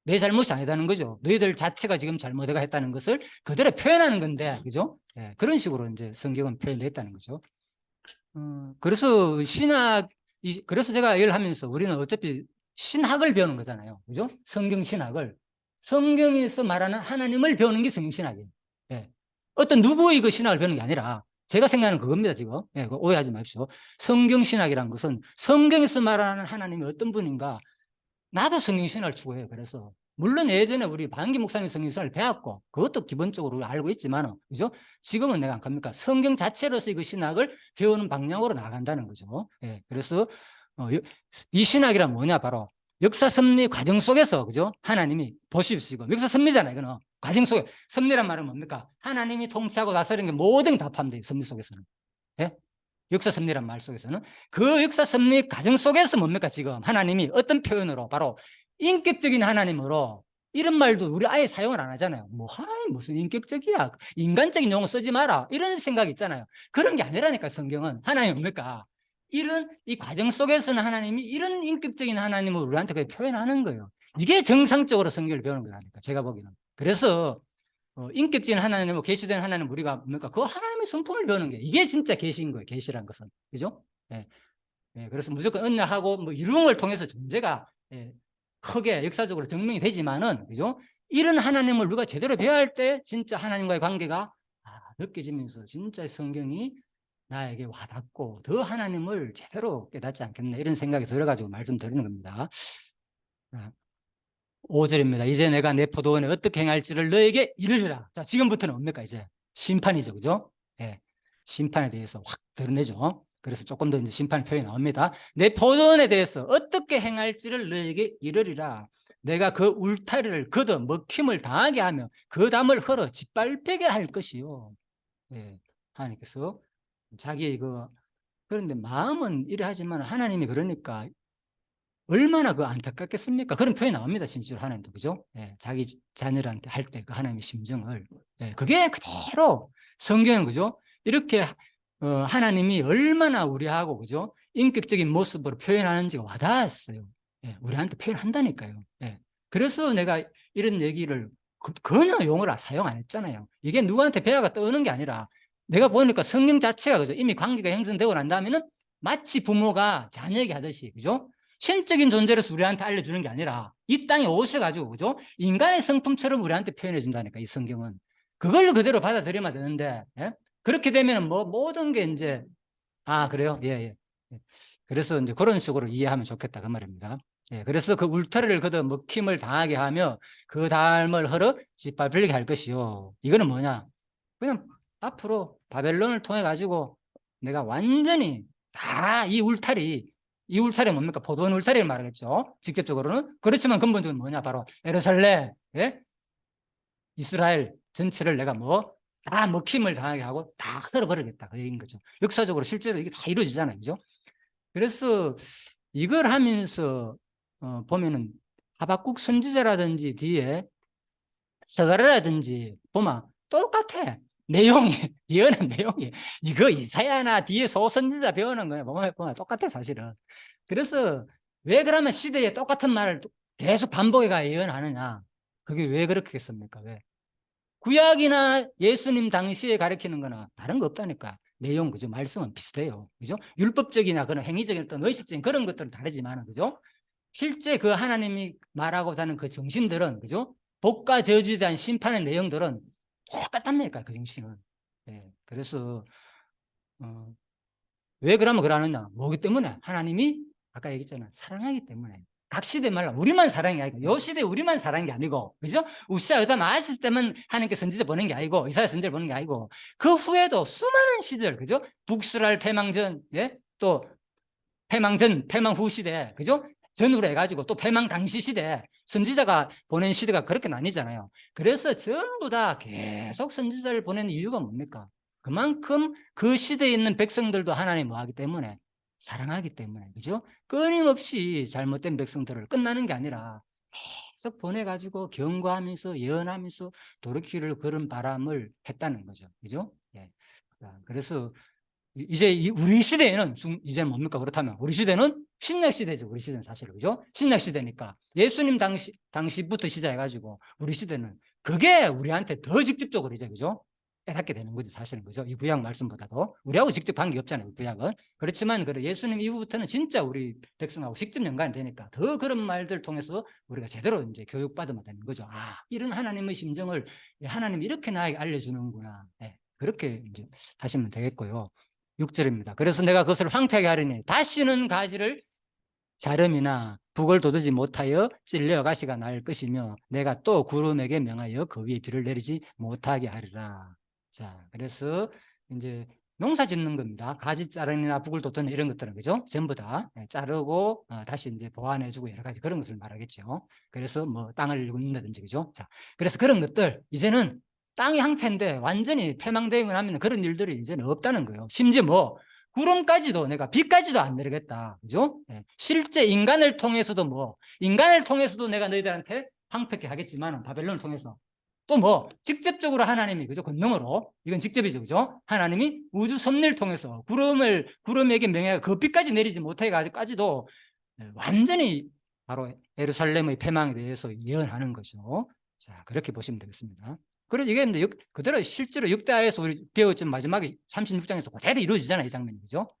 Speaker 1: 내 잘못이 아니다는 거죠. 너희들 자체가 지금 잘못해가 했다는 것을 그대로 표현하는 건데, 그죠? 예, 그런 식으로 이제 성경은 표현됐다는 거죠. 그래서 그래서 제가 얘기를 하면서 우리는 어차피 신학을 배우는 거잖아요. 그죠? 성경 신학을. 성경에서 말하는 하나님을 배우는 게 성경 신학이에요. 예. 어떤 누구의 그 신학을 배우는 게 아니라 제가 생각하는 그겁니다, 지금. 예, 그거 오해하지 마십시오. 성경 신학이란 것은 성경에서 말하는 하나님이 어떤 분인가, 나도 성경신학을 추구해요. 그래서 물론 예전에 우리 반기 목사님 성경신학을 배웠고 그것도 기본적으로 알고 있지만, 그죠? 지금은 내가 안 갑니까? 성경 자체로서 그 신학을 배우는 방향으로 나간다는 거죠. 예, 그래서 이 신학이란 뭐냐? 바로 역사 섭리 과정 속에서, 그죠? 하나님이 보십시오. 역사 섭리잖아요. 이거는 과정 속에. 섭리란 말은 뭡니까? 하나님이 통치하고 나서는 게 모든 다 포함돼요. 섭리 속에서는. 예? 역사 섭리란 말 속에서는 그 역사 섭리 과정 속에서 뭡니까? 지금 하나님이 어떤 표현으로, 바로 인격적인 하나님으로, 이런 말도 우리 아예 사용을 안 하잖아요. 뭐 하나님 무슨 인격적이야, 인간적인 용어 쓰지 마라, 이런 생각이 있잖아요. 그런 게 아니라니까. 성경은 하나님 뭡니까? 이런 이 과정 속에서는 하나님이 이런 인격적인 하나님을 우리한테 표현하는 거예요. 이게 정상적으로 성경을 배우는 거라니까, 제가 보기에는. 그래서 인격적인 하나님을, 계시된 하나님, 우리가 뭡니까? 그 하나님의 성품을 배우는 게 이게 진짜 계시인 거예요. 계시란 것은. 그죠? 예. 예. 그래서 무조건 언약하고 뭐 이rum을 통해서 존재가, 예, 크게 역사적으로 증명이 되지만은, 그죠? 이런 하나님을 우리가 제대로 배워야 할 때 진짜 하나님과의 관계가 느껴지면서 진짜 성경이 나에게 와닿고 더 하나님을 제대로 깨닫지 않겠나, 이런 생각이 들어가지고 말씀드리는 겁니다. 5절입니다. 이제 내가 내 포도원에 어떻게 행할지를 너에게 이르리라. 자, 지금부터는 뭡니까? 이제 심판이죠. 그죠? 예. 심판에 대해서 확 드러내죠. 그래서 조금 더 이제 심판 표현이 나옵니다. 내 포도원에 대해서 어떻게 행할지를 너에게 이르리라. 내가 그 울타리를 걷어 먹힘을 당하게 하며 그 담을 흘러 짓밟히게 할 것이요. 예. 하나님께서 자기의 그런데 마음은 이래 하지만 하나님이 그러니까 얼마나 안타깝겠습니까? 그런 표현이 나옵니다. 심지어 하나님도. 그죠? 예, 자기 자녀한테 할 때 그 하나님의 심정을. 예, 그게 그대로 성경은, 그죠? 이렇게 하나님이 얼마나 우리하고, 그죠? 인격적인 모습으로 표현하는지가 와닿았어요. 예, 우리한테 표현한다니까요. 예. 그래서 내가 이런 얘기를 전혀 용어를 사용 안 했잖아요. 이게 누구한테 배아가 떠오는 게 아니라 내가 보니까 성경 자체가, 그죠? 이미 관계가 형성되고 난 다음에는 마치 부모가 자녀에게 하듯이, 그죠? 신적인 존재로서 우리한테 알려주는 게 아니라 이 땅에 오셔가지고, 그죠? 인간의 성품처럼 우리한테 표현해 준다니까, 이 성경은. 그걸 그대로 받아들이면 되는데, 예? 그렇게 되면 뭐 모든 게 이제, 그래요? 예, 예. 예. 그래서 이제 그런 식으로 이해하면 좋겠다, 그 말입니다. 예, 그래서 그 울타리를 걷어 먹힘을 당하게 하며 그 담을 흘러 짓밟히게 할 것이요. 이거는 뭐냐? 그냥 앞으로 바벨론을 통해 가지고 내가 완전히 다 이 울타리 뭡니까? 포도원 울타리를 말하겠죠. 직접적으로는. 그렇지만 근본적으로 뭐냐? 바로 예루살렘, 예? 이스라엘 전체를 내가 다 먹힘을 당하게 하고 다 썰어버리겠다, 그 얘기인 거죠. 역사적으로 실제로 이게 다 이루어지잖아요. 그죠? 그래서 이걸 하면서 보면은 하박국 선지자라든지 뒤에 서가라든지 보면 똑같아. 내용이, 예언한 내용이. 이거 이사야나 뒤에 소선지자 배우는 거야. 보면 똑같아, 사실은. 그래서 왜 그러면 시대에 똑같은 말을 계속 반복해가 예언하느냐. 그게 왜 그렇겠습니까? 왜? 구약이나 예수님 당시에 가르치는 거나 다른 거 없다니까. 내용, 그죠? 말씀은 비슷해요. 그죠? 율법적이나 그런 행위적인 어떤 의식적인 그런 것들은 다르지만, 그죠? 실제 그 하나님이 말하고자 하는 그 정신들은, 그죠? 복과 저주에 대한 심판의 내용들은 똑같답니까? 그 정신은. 예. 그래서 왜 그러면 그러느냐? 뭐기 때문에? 하나님이 아까 얘기했잖아, 사랑하기 때문에. 각 시대 말로 우리만 사랑한 게 아니고, 요 시대 우리만 사랑한 게 아니고, 그죠? 우시아 여담 아하스 때만 하나님께 선지자 보낸 게 아니고, 이사야 선지자를 보낸 게 아니고, 그 후에도 수많은 시절, 그죠? 북수랄 패망전, 예? 또 패망전, 패망 후 시대, 그죠? 전후로 해가지고 또 패망 당시 시대, 선지자가 보낸 시대가 그렇게 나뉘잖아요. 그래서 전부 다 계속 선지자를 보내는 이유가 뭡니까? 그만큼 그 시대에 있는 백성들도 하나님 뭐하기 때문에, 사랑하기 때문에, 그죠? 끊임없이 잘못된 백성들을 끝나는 게 아니라 계속 보내가지고 경고하면서 예언하면서 돌이키를 그런 바람을 했다는 거죠. 그죠? 예. 그래서 이제 우리 시대에는 이제는 뭡니까? 그렇다면 우리 시대는 신약 시대죠. 우리 시대는 사실 그죠? 신약 시대니까 예수님 당시부터 시작해가지고 우리 시대는 그게 우리한테 더 직접적으로 이제 그죠? 깨닫게 되는 거죠. 사실은 그죠? 이 구약 말씀보다도 우리하고 직접 관계 없잖아요. 구약은 그렇지만 그래 예수님 이후부터는 진짜 우리 백성하고 직접 연관이 되니까 더 그런 말들 통해서 우리가 제대로 이제 교육받으면 되는 거죠. 아, 이런 하나님의 심정을 하나님이 이렇게 나에게 알려주는구나. 네, 그렇게 이제 하시면 되겠고요. 6절입니다. 그래서 내가 그것을 황폐하게 하리니 다시는 가지를 자름이나 북을 돋우지 못하여 찔려 가시가 날 것이며 내가 또 구름에게 명하여 그 위에 비를 내리지 못하게 하리라. 자, 그래서 이제 농사 짓는 겁니다. 가지 자름이나 북을 돋우는 이런 것들은 그죠? 전부 다 자르고 다시 이제 보완해주고 여러 가지 그런 것을 말하겠죠. 그래서 뭐 땅을 굽는다든지 그죠? 자, 그래서 그런 것들 이제는 땅이 항폐인데 완전히 폐망되고 나면 그런 일들이 이제는 없다는 거예요. 심지어 뭐 구름까지도 내가 비까지도 안 내리겠다. 그죠? 네. 실제 인간을 통해서도 인간을 통해서도 내가 너희들한테 황폐케 하겠지만 바벨론을 통해서 또 직접적으로 하나님이 그죠? 권능으로 이건 직접이죠. 그죠? 하나님이 우주 섭리를 통해서 구름에게 명하여 그 비까지 내리지 못하게까지도 완전히 바로 예루살렘의 폐망에 대해서 예언하는 거죠. 자, 그렇게 보시면 되겠습니다. 그래서 이게 이제 그대로 실제로 육대하에서 우리 배웠던 마지막에 36장에서 그대로 이루어지잖아요. 이 장면이. 그죠?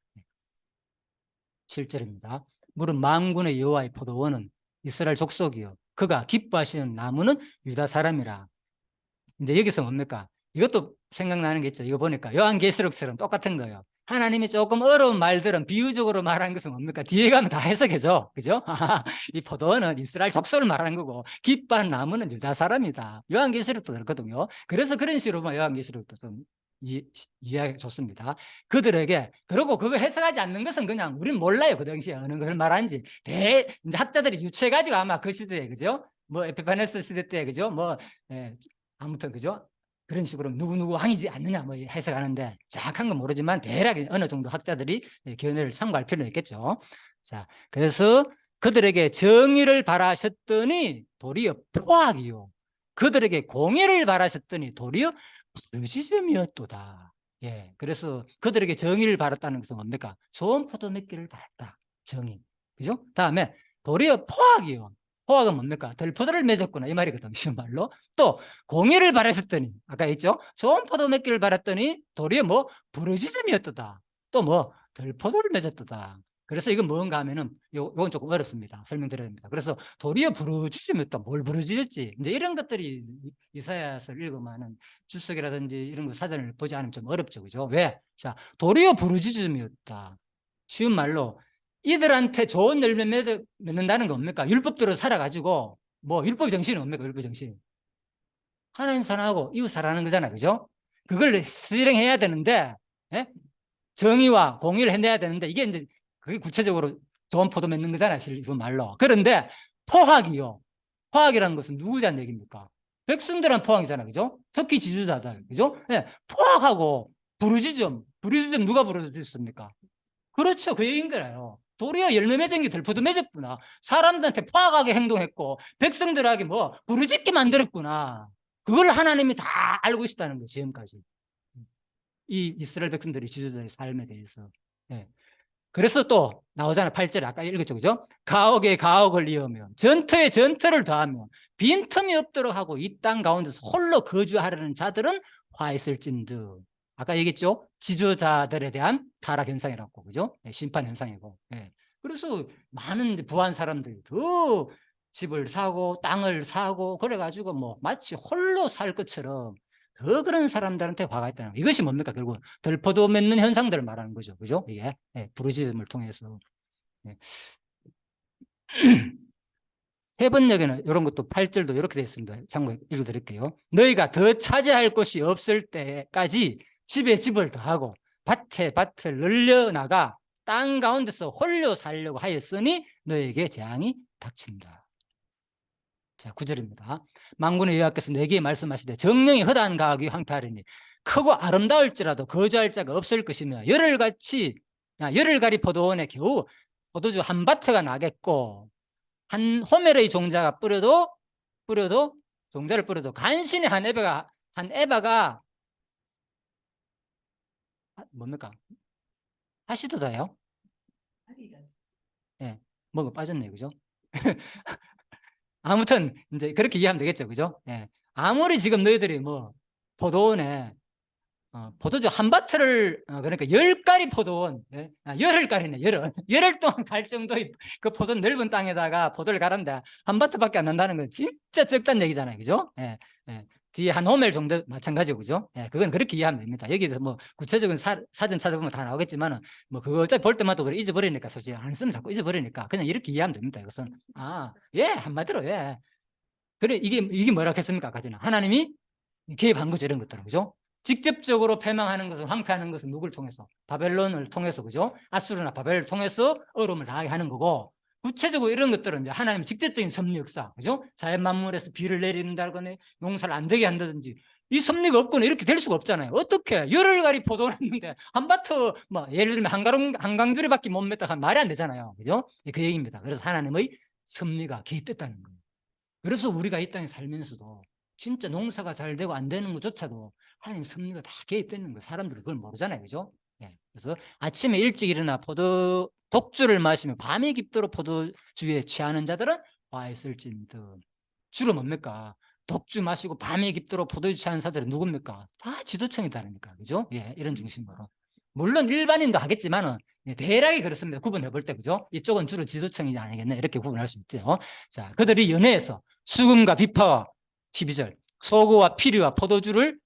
Speaker 1: 7절입니다. 물은 만군의 여호와의 포도원은 이스라엘 족속이요. 그가 기뻐하시는 나무는 유다 사람이라. 근데 여기서 뭡니까? 이것도 생각나는 게 있죠. 이거 보니까 요한계시록처럼 똑같은 거예요. 하나님이 조금 어려운 말들은 비유적으로 말한 것은 뭡니까? 뒤에 가면 다 해석해줘. 그죠? 이 포도원은 이스라엘 족속을 말하는 거고, 기뻐한 나무는 유다 사람이다. 요한계시록도 그렇거든요. 그래서 그런 식으로 요한계시록도 좀 이해하기 좋습니다. 그들에게, 그리고 그거 해석하지 않는 것은 그냥 우린 몰라요. 그 당시에 어느 것을 말하는지. 이제 학자들이 유추해가지고 아마 그 시대에, 그죠? 뭐 에피파네스 시대 때, 그죠? 아무튼 그죠? 그런 식으로 누구누구 왕이지 않느냐 해석하는데 정확한 건 모르지만 대략 어느 정도 학자들이 견해를 참고할 필요는 있겠죠. 자, 그래서 그들에게 정의를 바라셨더니 도리어 포악이요. 그들에게 공의를 바라셨더니 도리어 부르짖음이었도다. 예, 그래서 그들에게 정의를 바랐다는 것은 뭡니까? 좋은 포도 맺기를 바랐다. 정의. 그죠? 다음에 도리어 포악이요. 포악은 뭡니까? 들포도를 맺었구나 이 말이거든요. 쉬운 말로. 또 공의를 바라셨더니 아까 있죠? 좋은 포도 맺기를 바랐더니 도리어 부르짖음이었도다. 또 들포도를 맺었도다. 그래서 이건 뭔가 하면은 요건 조금 어렵습니다. 설명드려야 됩니다. 그래서 도리어 부르짖음이었다. 뭘 부르짖었지? 이제 이런 것들이 이사야서를 읽으면은 주석이라든지 이런 거 사전을 보지 않으면 좀 어렵죠. 그죠? 왜? 자, 도리어 부르짖음이었다. 쉬운 말로 이들한테 좋은 열매 맺는다는 게 뭡니까? 율법대로 살아가지고 율법 정신이 뭡니까? 율법 정신. 하나님 사랑하고 이웃 사랑하는 거잖아요. 그죠? 그걸 실행해야 되는데 예? 정의와 공의를 해내야 되는데 이게 이제 그게 구체적으로 좋은 포도 맺는 거잖아요. 그 말로. 그런데 포악이요. 포악이라는 것은 누구에 대한 얘기입니까? 백성들한 포악이잖아요. 그죠? 특히 지주자들. 그죠? 네. 포악하고 부르짖음 누가 부르짖습니까? 그렇죠. 그 얘기인 거예요. 도리어 열매 맺은 게 들포도 맺었구나. 사람들한테 포악하게 행동했고 백성들에게 부르짖게 만들었구나. 그걸 하나님이 다 알고 있다는 거예요. 지금까지. 이 이스라엘 백성들의 지도자의 삶에 대해서. 네. 그래서 또 나오잖아요. 8절에 아까 읽었죠. 그죠? 가옥에 가옥을 이으며 전투에 전투를 더하며 빈틈이 없도록 하고 이 땅 가운데서 홀로 거주하려는 자들은 화 있을진드. 아까 얘기했죠? 지주자들에 대한 타락 현상이라고. 그죠? 네, 심판 현상이고. 네. 그래서 많은 부한 사람들이 더 집을 사고 땅을 사고 그래가지고 마치 홀로 살 것처럼 더 그런 사람들한테 화가 있다는 거. 이것이 뭡니까? 결국 들포도 맺는 현상들을 말하는 거죠. 그죠? 이게 부르짖음을 통해서. 네. 세 번역에는 이런 것도 8절도 이렇게 되어 있습니다. 참고 읽어드릴게요. 너희가 더 차지할 곳이 없을 때까지 집에 집을 더하고 밭에 밭을 늘려나가 땅 가운데서 홀려 살려고 하였으니 너에게 재앙이 닥친다. 자, 9절입니다. 만군의 여호와께서 내게 말씀하시되 정령이 허다한 가옥이 황폐하리니 크고 아름다울지라도 거주할 자가 없을 것이며 열흘가리 포도원에 겨우 포도주 한 바트가 나겠고 한 호멜의 종자가 뿌려도 종자를 뿌려도 간신히 한 에바가 뭡니까? 하시도다요? 예, 뭐가 빠졌네요, 그죠? 아무튼 이제 그렇게 이해하면 되겠죠, 그죠? 예, 아무리 지금 너희들이 뭐 포도원에 포도주 한 바트를 그러니까 10가리 포도원, 예? 열흘 가리네, 열흘 열흘 동안 갈 정도의 그 포도 넓은 땅에다가 포도를 갈았는데 한 바트밖에 안 난다는 건 진짜 적다는 얘기잖아요, 그죠? 예, 예. 뒤에 한 호멜 정도 마찬가지고, 그죠? 예, 그건 그렇게 이해하면 됩니다. 여기서 뭐 구체적인 사전 찾아보면 다 나오겠지만은 뭐 그거 어차피 볼 때마다 그래 잊어버리니까, 솔직히 안 쓰면 자꾸 잊어버리니까 그냥 이렇게 이해하면 됩니다. 이것은 예, 한마디로 예. 그래, 이게 뭐라 했습니까? 아까지는 하나님이 개입한 거죠, 이런 것들은, 그죠? 직접적으로 패망하는 것은, 황폐하는 것은 누구를 통해서? 바벨론을 통해서, 그죠? 아수르나 바벨을 통해서 어려움을 당하게 하는 거고, 구체적으로 이런 것들은 이제 하나님의 직접적인 섭리 역사, 그죠? 자연 만물에서 비를 내린다거나 농사를 안 되게 한다든지, 이 섭리가 없고는 이렇게 될 수가 없잖아요. 어떻게 열흘가리 포도를 했는데 한 바트 뭐 예를 들면 한강두리밖에 못 맸다 하면 말이 안 되잖아요, 그죠? 그 얘기입니다. 그래서 하나님의 섭리가 개입됐다는 거예요. 그래서 우리가 이 땅에 살면서도 진짜 농사가 잘 되고 안 되는 것조차도 하나님 섭리가 다 개입되는 거, 사람들은 그걸 모르잖아요, 그죠? 예. 그래서 아침에 일찍 일어나 독주를 마시며 밤에 깊도록 포도주에 취하는 자들은 와 있을진더. 주로 뭡니까? 독주 마시고 밤에 깊도록 포도주 취하는 자들은 누굽니까? 다 지도층이다니까, 그죠? 예, 이런 중심으로. 물론 일반인도 하겠지만은 대략이 그렇습니다. 구분해 볼 때, 그죠? 이쪽은 주로 지도층이 아니겠네, 이렇게 구분할 수 있죠. 자, 그들이 연애에서 수금과 비파와 12절 소고와 피리와 포도주를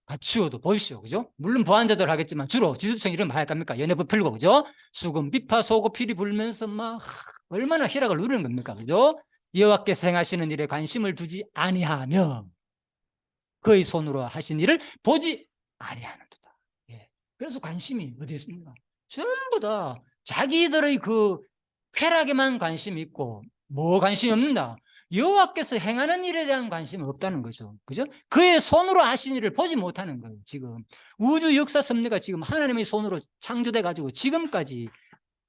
Speaker 1: 갖추어도 보십시오, 그죠? 물론 부한자들 하겠지만 주로 지도층 이름 할 겁니까? 연애 부풀고, 그죠? 수금, 비파, 소고, 피리 불면서 막 얼마나 희락을 누리는 겁니까, 그죠? 여호와께서 행하시는 일에 관심을 두지 아니하며 그의 손으로 하신 일을 보지 아니하는도다. 예. 그래서 관심이 어디 있습니까? 전부 다 자기들의 그 쾌락에만 관심이 있고 뭐 관심이 없는다. 여호와께서 행하는 일에 대한 관심이 없다는 거죠. 그죠? 그의 손으로 하신 일을 보지 못하는 거예요. 지금 우주 역사 섭리가 지금 하나님의 손으로 창조돼 가지고 지금까지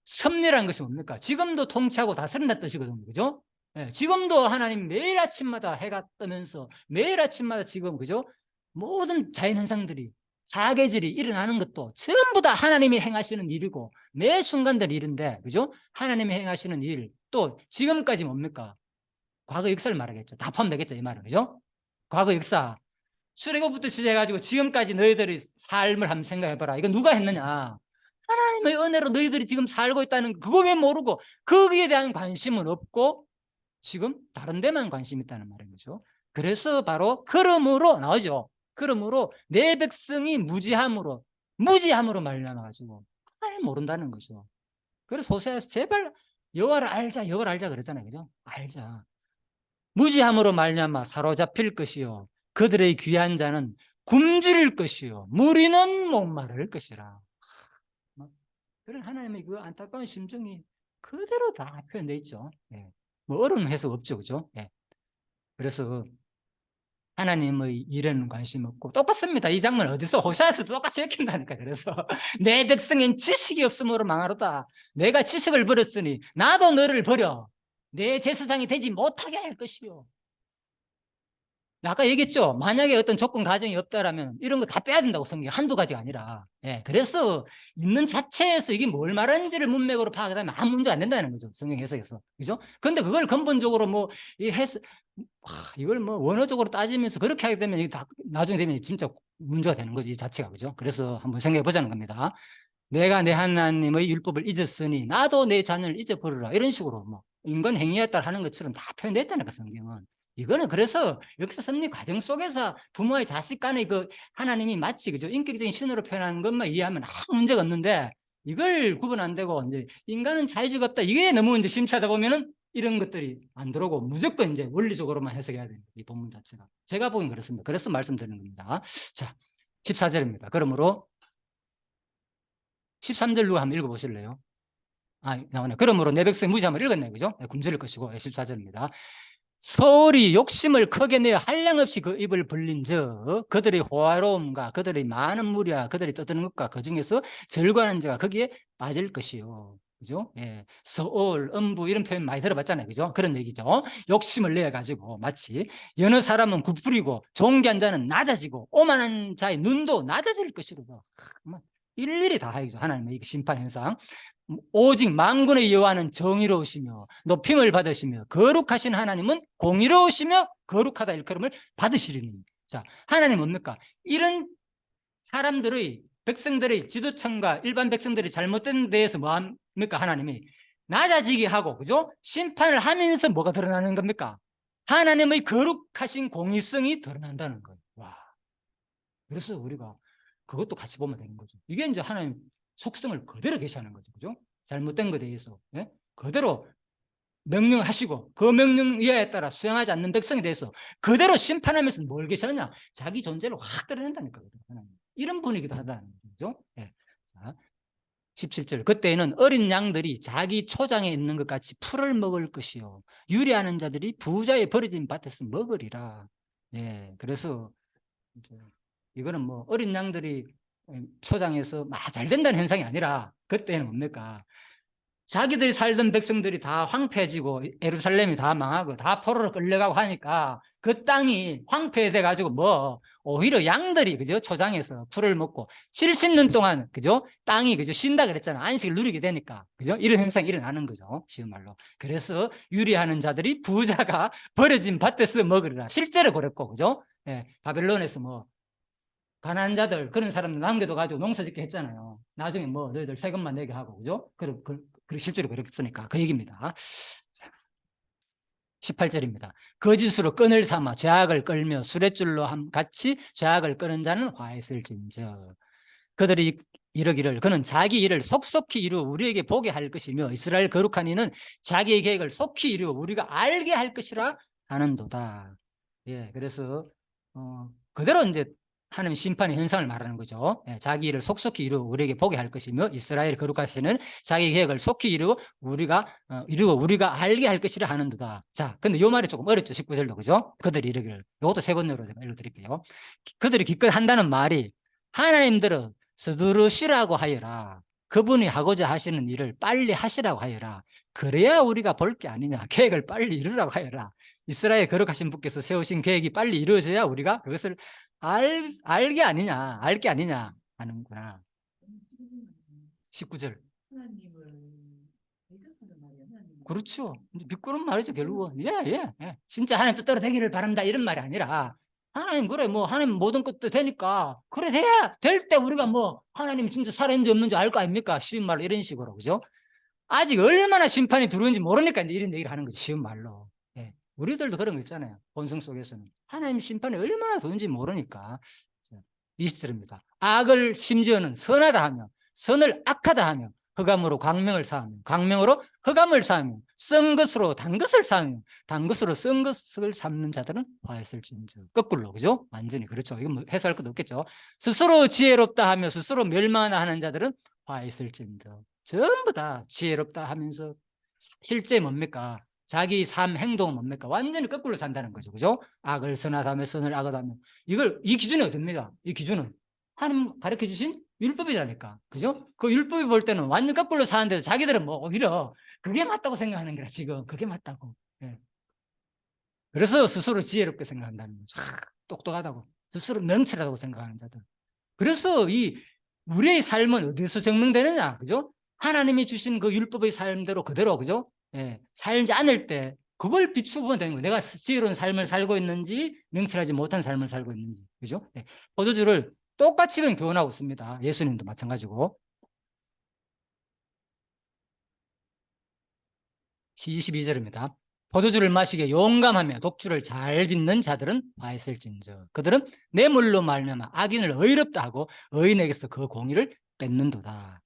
Speaker 1: 섭리라는 것이 뭡니까? 지금도 통치하고 다스린다는 뜻이거든요. 그죠? 예, 지금도 하나님 매일 아침마다 해가 뜨면서 매일 아침마다 지금, 그죠? 모든 자연현상들이 사계절이 일어나는 것도 전부 다 하나님이 행하시는 일이고 매 순간들 일인데, 그죠? 하나님이 행하시는 일, 또 지금까지 뭡니까? 과거 역사를 말하겠죠. 다 포함되겠죠, 이 말은, 그죠? 과거 역사, 출애굽부터 시작해가지고 지금까지 너희들의 삶을 한번 생각해봐라. 이거 누가 했느냐? 하나님의 은혜로 너희들이 지금 살고 있다는 그거 왜 모르고 거기에 대한 관심은 없고 지금 다른 데만 관심 있다는 말인 거죠. 그래서 바로 그러므로 나오죠. 그러므로 내 백성이 무지함으로 말미암아 가지고 하나님 모른다는 거죠. 그래서 호세아에서 제발 여호와를 알자 그러잖아요, 그죠? 알자. 무지함으로 말미암아 사로잡힐 것이요 그들의 귀한 자는 굶주릴 것이요 무리는 목마를 것이라. 그런 하나님의 그 안타까운 심정이 그대로 다 표현되어 있죠. 예. 뭐 어려운 해석 없죠, 그죠? 예. 그래서 하나님의 일에는 관심 없고 똑같습니다. 이 장면 어디서 호시아에서도 똑같이 읽힌다니까. 그래서 내 백성엔 지식이 없으므로 망하로다. 내가 지식을 버렸으니 나도 너를 버려 내 제사장이 되지 못하게 할 것이요. 아까 얘기했죠. 만약에 어떤 조건 가정이 없다라면 이런 거 다 빼야 된다고, 성경 한두 가지가 아니라. 예, 그래서 있는 자체에서 이게 뭘 말하는지를 문맥으로 파악하면 아무 문제가 안 된다는 거죠, 성경 해석에서. 그죠? 근데 그걸 근본적으로 뭐 이 해석 이걸 뭐 원어적으로 따지면서 그렇게 하게 되면 이게 다 나중에 되면 진짜 문제가 되는 거죠, 이 자체가. 그죠? 그래서 한번 생각해 보자는 겁니다. 내가 내 하나님의 율법을 잊었으니 나도 내 자녀를 잊어버리라, 이런 식으로 뭐 인간 행위에 따라 하는 것처럼 다 표현됐다니까, 성경은. 이거는 그래서 역사 섭리 과정 속에서 부모의 자식 간의 그 하나님이 마치, 그죠? 인격적인 신으로 표현하는 것만 이해하면 아무 문제가 없는데 이걸 구분 안 되고 이제 인간은 자유주의가 없다, 이게 너무 이제 심취하다 보면은 이런 것들이 안 들어오고 무조건 이제 원리적으로만 해석해야 되는 이 본문 자체가. 제가 보기엔 그렇습니다. 그래서 말씀드리는 겁니다. 자, 14절입니다. 그러므로 13절 누가 한번 읽어보실래요? 나오네. 그러므로 내 백성 무지함을 읽었네, 그죠? 굶주릴 것이고. 14절입니다. 서울이 욕심을 크게 내어 한량없이 그 입을 벌린 저 그들의 호화로움과 그들의 많은 무리와 그들이 떠드는 것과 그 중에서 절구하는 자가 거기에 빠질 것이요. 그죠? 예. 서울, 음부 이런 표현 많이 들어봤잖아요, 그죠? 그런 얘기죠. 욕심을 내어 가지고 마치 여느 사람은 굽부리고 존귀한 자는 낮아지고 오만한 자의 눈도 낮아질 것이로다. 일일이 다 하죠. 하나님의 이 심판 현상. 오직 만군의 여호와는 정의로우시며 높임을 받으시며 거룩하신 하나님은 공의로우시며 거룩하다 일컬음을 받으시리니. 자, 하나님 뭡니까? 이런 사람들의 백성들의 지도층과 일반 백성들이 잘못된 데에서 뭐 합니까? 하나님이 낮아지게 하고, 그죠? 심판을 하면서 뭐가 드러나는 겁니까? 하나님의 거룩하신 공의성이 드러난다는 거예요. 와. 그래서 우리가 그것도 같이 보면 되는 거죠. 이게 이제 하나님 속성을 그대로 계시하는 거죠. 그죠? 잘못된 것에 대해서. 예? 그대로 명령하시고 그 명령 이하에 따라 수행하지 않는 백성에 대해서 그대로 심판하면서 뭘 계시하냐? 자기 존재를 확 드러낸다니까. 하나님. 이런 분위기도 하다는 거죠. 예. 자, 17절. 그때에는 어린 양들이 자기 초장에 있는 것 같이 풀을 먹을 것이요. 유리하는 자들이 부자의 버려진 밭에서 먹으리라. 예. 그래서 이거는 뭐 어린 양들이 초장에서 막 잘 된다는 현상이 아니라 그때는 뭡니까? 자기들이 살던 백성들이 다 황폐해지고 예루살렘이 다 망하고 다 포로로 끌려가고 하니까 그 땅이 황폐돼 가지고 뭐 오히려 양들이 그죠? 초장에서 풀을 먹고 70년 동안 그죠? 땅이 그죠? 쉰다 그랬잖아. 안식을 누리게 되니까. 그죠? 이런 현상이 일어나는 거죠. 쉬운 말로. 그래서 유리하는 자들이 부자가 버려진 밭에서 먹으리라. 실제로 그랬고 그죠? 예, 바벨론에서 뭐 가난한 자들 그런 사람들 남겨둬 가지고 농사 짓게 했잖아요. 나중에 뭐 너희들 세금만 내게 하고 그죠? 그리고 실제로 그랬으니까 그 얘기입니다. 18절입니다. 거짓으로 끈을 삼아 죄악을 끌며 수레줄로 같이 죄악을 끄는 자는 화했을진저. 그들이 이러기를 그는 자기 일을 속속히 이루어 우리에게 보게 할 것이며 이스라엘 거룩한 이는 자기의 계획을 속히 이루어 우리가 알게 할 것이라 하는도다. 예, 그래서 그대로 이제 하나님 심판의 현상을 말하는 거죠. 예, 자기 일을 속속히 이루어 우리에게 보게 할 것이며 이스라엘 거룩하시는 자기 계획을 속히 이루어 우리가 알게 할 것이라 하는도다. 자, 근데 요 말이 조금 어렵죠. 19절도 그죠? 그들이 이러기를. 이것도 세 번으로 제가 읽어드릴게요. 그들이 기껏 한다는 말이 하나님들은 서두르시라고 하여라. 그분이 하고자 하시는 일을 빨리 하시라고 하여라. 그래야 우리가 볼 게 아니냐. 계획을 빨리 이루라고 하여라. 이스라엘 거룩하신 분께서 세우신 계획이 빨리 이루어져야 우리가 그것을 알게 아니냐, 알 게 아니냐 하는구나. 19절. 그렇죠. 비꼬는 말이죠, 결국은. 예. 진짜 하나님 뜻대로 되기를 바랍니다. 이런 말이 아니라 하나님 그래 뭐 하나님 모든 것도 되니까 그래 돼야 될 때 우리가 뭐 하나님 진짜 살아있는지 없는지 알 거 아닙니까? 쉬운 말로 이런 식으로 그죠? 아직 얼마나 심판이 들어오는지 모르니까 이제 이런 얘기를 하는 거죠. 쉬운 말로. 예. 우리들도 그런 거 있잖아요. 본성 속에서는. 하나님 심판이 얼마나 들어오는지 모르니까. 20절입니다. 악을 심지어는 선하다 하며 선을 악하다 하며 흑암으로 광명을 쌓으며 광명으로 흑암을 쌓으며 쓴 것으로 단 것을 쌓으며 단 것으로 쓴 것을 삼는 자들은 화했을진저. 거꾸로 그죠? 완전히 그렇죠. 이건 뭐 해석할 것도 없겠죠. 스스로 지혜롭다 하며 스스로 멸망하나 하는 자들은 화했을진저. 전부 다 지혜롭다 하면서 실제 뭡니까? 자기 삶 행동은 뭡니까? 완전히 거꾸로 산다는 거죠. 그죠? 악을 선하다며 선을 악하다며. 이 기준이 어딥니까? 이 기준은 하나님 가르쳐 주신 율법이라니까. 그죠? 그 율법이 볼 때는 완전 거꾸로 사는데도 자기들은 뭐 오히려 그게 맞다고 생각하는 거라 지금. 그게 맞다고. 예. 그래서 스스로 지혜롭게 생각한다는 거죠. 똑똑하다고. 스스로 명철하다고 생각하는 자들. 그래서 이 우리의 삶은 어디서 증명되느냐? 그죠? 하나님이 주신 그 율법의 삶대로 그대로 그죠? 예, 살지 않을 때 그걸 비추면 되는 거예요. 내가 지혜로운 삶을 살고 있는지 명철하지 못한 삶을 살고 있는지 그죠? 예, 포도주를 똑같이 교훈하고 있습니다. 예수님도 마찬가지고. 22절입니다. 포도주를 마시기에 용감하며 독주를 잘 빚는 자들은 화했을진저. 그들은 뇌물로 말미암아 악인을 의롭다 하고 의인에게서 그 공의를 뺏는도다.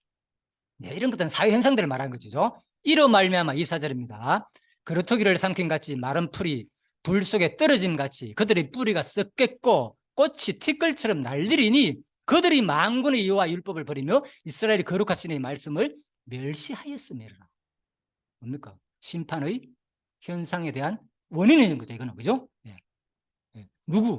Speaker 1: 네, 이런 것들은 사회 현상들을 말하는 거죠. 이로 말미암아 24절입니다. 그루터기를 삼킨 같이 마른 풀이 불 속에 떨어진 같이 그들의 뿌리가 썩겠고 꽃이 티끌처럼 날리리니 그들이 만군의 여호와 율법을 버리며 이스라엘이 거룩하신 이의 말씀을 멸시하였음이라. 뭡니까? 심판의 현상에 대한 원인이 있는 거죠. 이거는 그죠? 예. 예. 누구?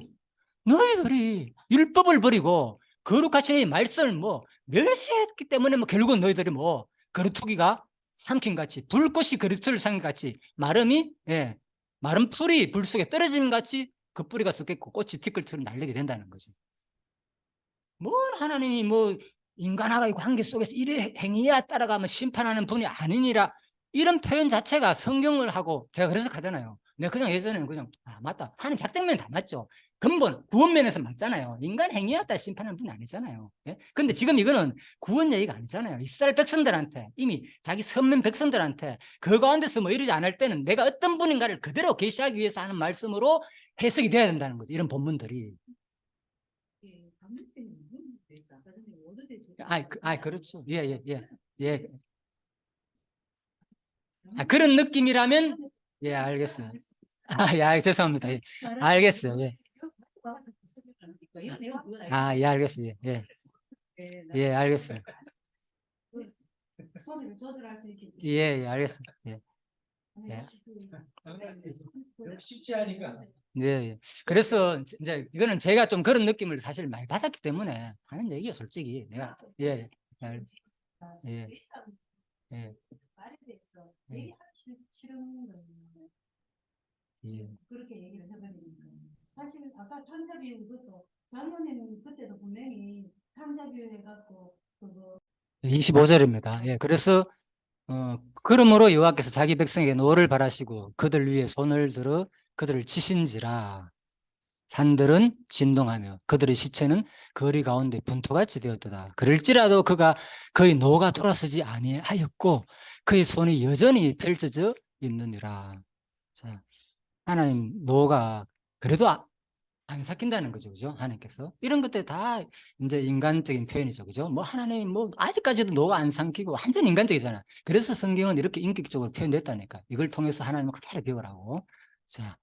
Speaker 1: 너희들이 율법을 버리고 거룩하신 이 말씀을 뭐 멸시했기 때문에 뭐 결국은 너희들이 뭐 거루투기가 삼킨 같이 불꽃이 거루투를 삼킨 같이 마른 풀이 불 속에 떨어진 같이 그 뿌리가 썩겠고 꽃이 티끌처럼 날리게 된다는 거죠. 뭘 하나님이 뭐 인간하고의 관계 속에서 이래 행위야 따라가면 심판하는 분이 아니니라. 이런 표현 자체가 성경을 하고 제가 그래서 가잖아요. 내가 그냥 예전에는 그냥 맞다. 하는 작정면 다 맞죠. 근본 구원면에서 맞잖아요. 인간 행위야 따라 심판하는 분이 아니잖아요. 예? 근데 지금 이거는 구원 얘기가 아니잖아요. 이스라엘 백성들한테 이미 자기 선민 백성들한테 그 가운데서 뭐 이러지 않을 때는 내가 어떤 분인가를 그대로 계시하기 위해서 하는 말씀으로 해석이 돼야 된다는 거죠. 이런 본문들이. 그렇죠. 예, 예, 예. 예. 그런 느낌이라면, 예, 알겠어요. 예, 죄송합니다. 예. 알겠어요. 예. 예, 알겠어요. 예, 예, 알겠어요. 예, 예, 알겠어요. 예, 예. 쉽지 않으니까. 예, 예. 그래서 이제 이거는 제가 좀 그런 느낌을 사실 많이 받았기 때문에 하는 얘기예요, 솔직히. 내가 예, 예, 예, 예. 예. 예.
Speaker 2: 그렇게 얘기를 해버리니까. 사실 아까 탕자비유 그것도 작년에는 그때도 분명히 탕자비유 해갖고 그거
Speaker 1: 25절입니다. 예, 그래서 그러므로 여호와께서 자기 백성에게 노를 바라시고 그들 위에 손을 들어 그들을 치신지라. 산들은 진동하며 그들의 시체는 거리 가운데 분토같이 되었도다. 그럴지라도 그가 그의 노가 돌아서지 아니하였고 그의 손이 여전히 펼쳐져 있느니라. 자, 하나님 노가 그래도 안 삭힌다는 거죠, 그죠? 하나님께서 이런 것들 다 이제 인간적인 표현이죠, 그죠? 뭐 하나님 뭐 아직까지도 노가 안 삼키고 완전 인간적이잖아. 그래서 성경은 이렇게 인격적으로 표현됐다니까. 이걸 통해서 하나님을 그대로 배우라고. 자,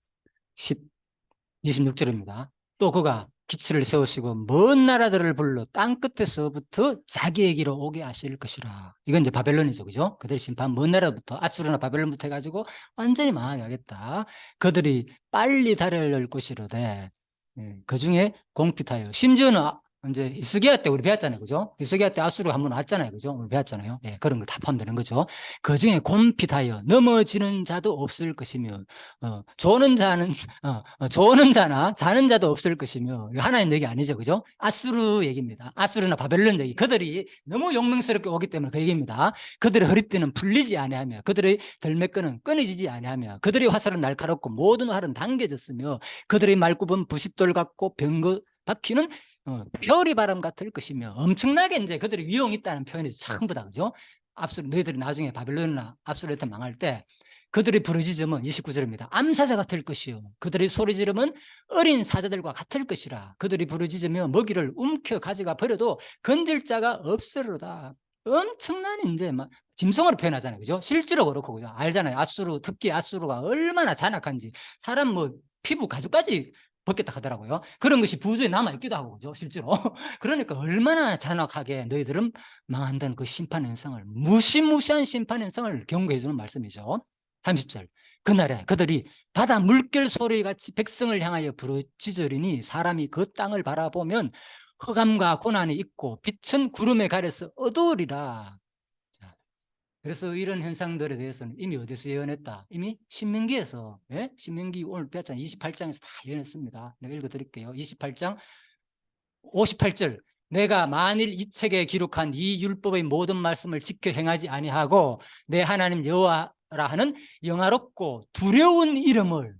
Speaker 1: 26절입니다. 또 그가 기치를 세우시고 먼 나라들을 불러 땅 끝에서부터 자기에게로 오게 하실 것이라. 이건 이제 바벨론이죠, 그죠? 그들 심판 먼 나라부터 아수르나 바벨론부터 해가지고 완전히 망하게 하겠다. 그들이 빨리 달려올 것이로되 그 중에 공피타요. 심지어는 이제 히스기야 때 우리 배웠잖아요, 그죠? 히스기야 때 아수르가 한번 왔잖아요, 그죠? 우리 배웠잖아요. 예, 그런 거 다 포함되는 거죠. 그 중에 공피타요. 넘어지는 자도 없을 것이며, 조는 자나 자는 자도 없을 것이며. 하나님 얘기 아니죠, 그죠? 아수르 얘기입니다. 아수르나 바벨론 얘기. 그들이 너무 용맹스럽게 오기 때문에 그 얘기입니다. 그들의 허리띠는 풀리지 아니하며 그들의 덜매끈은 끊어지지 아니하며 그들의 화살은 날카롭고 모든 활은 당겨졌으며 그들의 말굽은 부싯돌 같고 병거 바퀴는 별이 바람 같을 것이며. 엄청나게 이제 그들이 위용이 있다는 표현이 전부 다, 그죠? 압수르, 너희들이 나중에 바벨론이나 압수르한테 망할 때 그들의 부르짖음은 29절입니다. 암사자 같을 것이요 그들의 소리지름은 어린 사자들과 같을 것이라. 그들이 부르짖으며 먹이를 움켜 가져가 버려도 건질 자가 없으로다. 엄청난 이제 막 짐승으로 표현하잖아요, 그죠? 실제로 그렇고, 그죠? 알잖아요. 아수르, 특히 아수르가 얼마나 잔악한지. 사람 뭐 피부 가죽까지 벗겼다 하더라고요. 그런 것이 부두에 남아있기도 하고, 그죠? 실제로. 그러니까 얼마나 잔악하게 너희들은 망한다는 그 심판 현상을, 무시무시한 심판 현상을 경고해주는 말씀이죠. 30절. 그날에 그들이 바다 물결 소리같이 백성을 향하여 부르짖으리니 사람이 그 땅을 바라보면 흑암과 고난이 있고 빛은 구름에 가려서 어두우리라. 자, 그래서 이런 현상들에 대해서는 이미 어디서 예언했다? 이미 신명기에서, 예? 신명기 오늘 배웠잖아요. 28장에서 다 예언했습니다. 내가 읽어드릴게요. 28장 58절. 내가 만일 이 책에 기록한 이 율법의 모든 말씀을 지켜 행하지 아니하고 내 하나님 여호와라 하는 영화롭고 두려운 이름을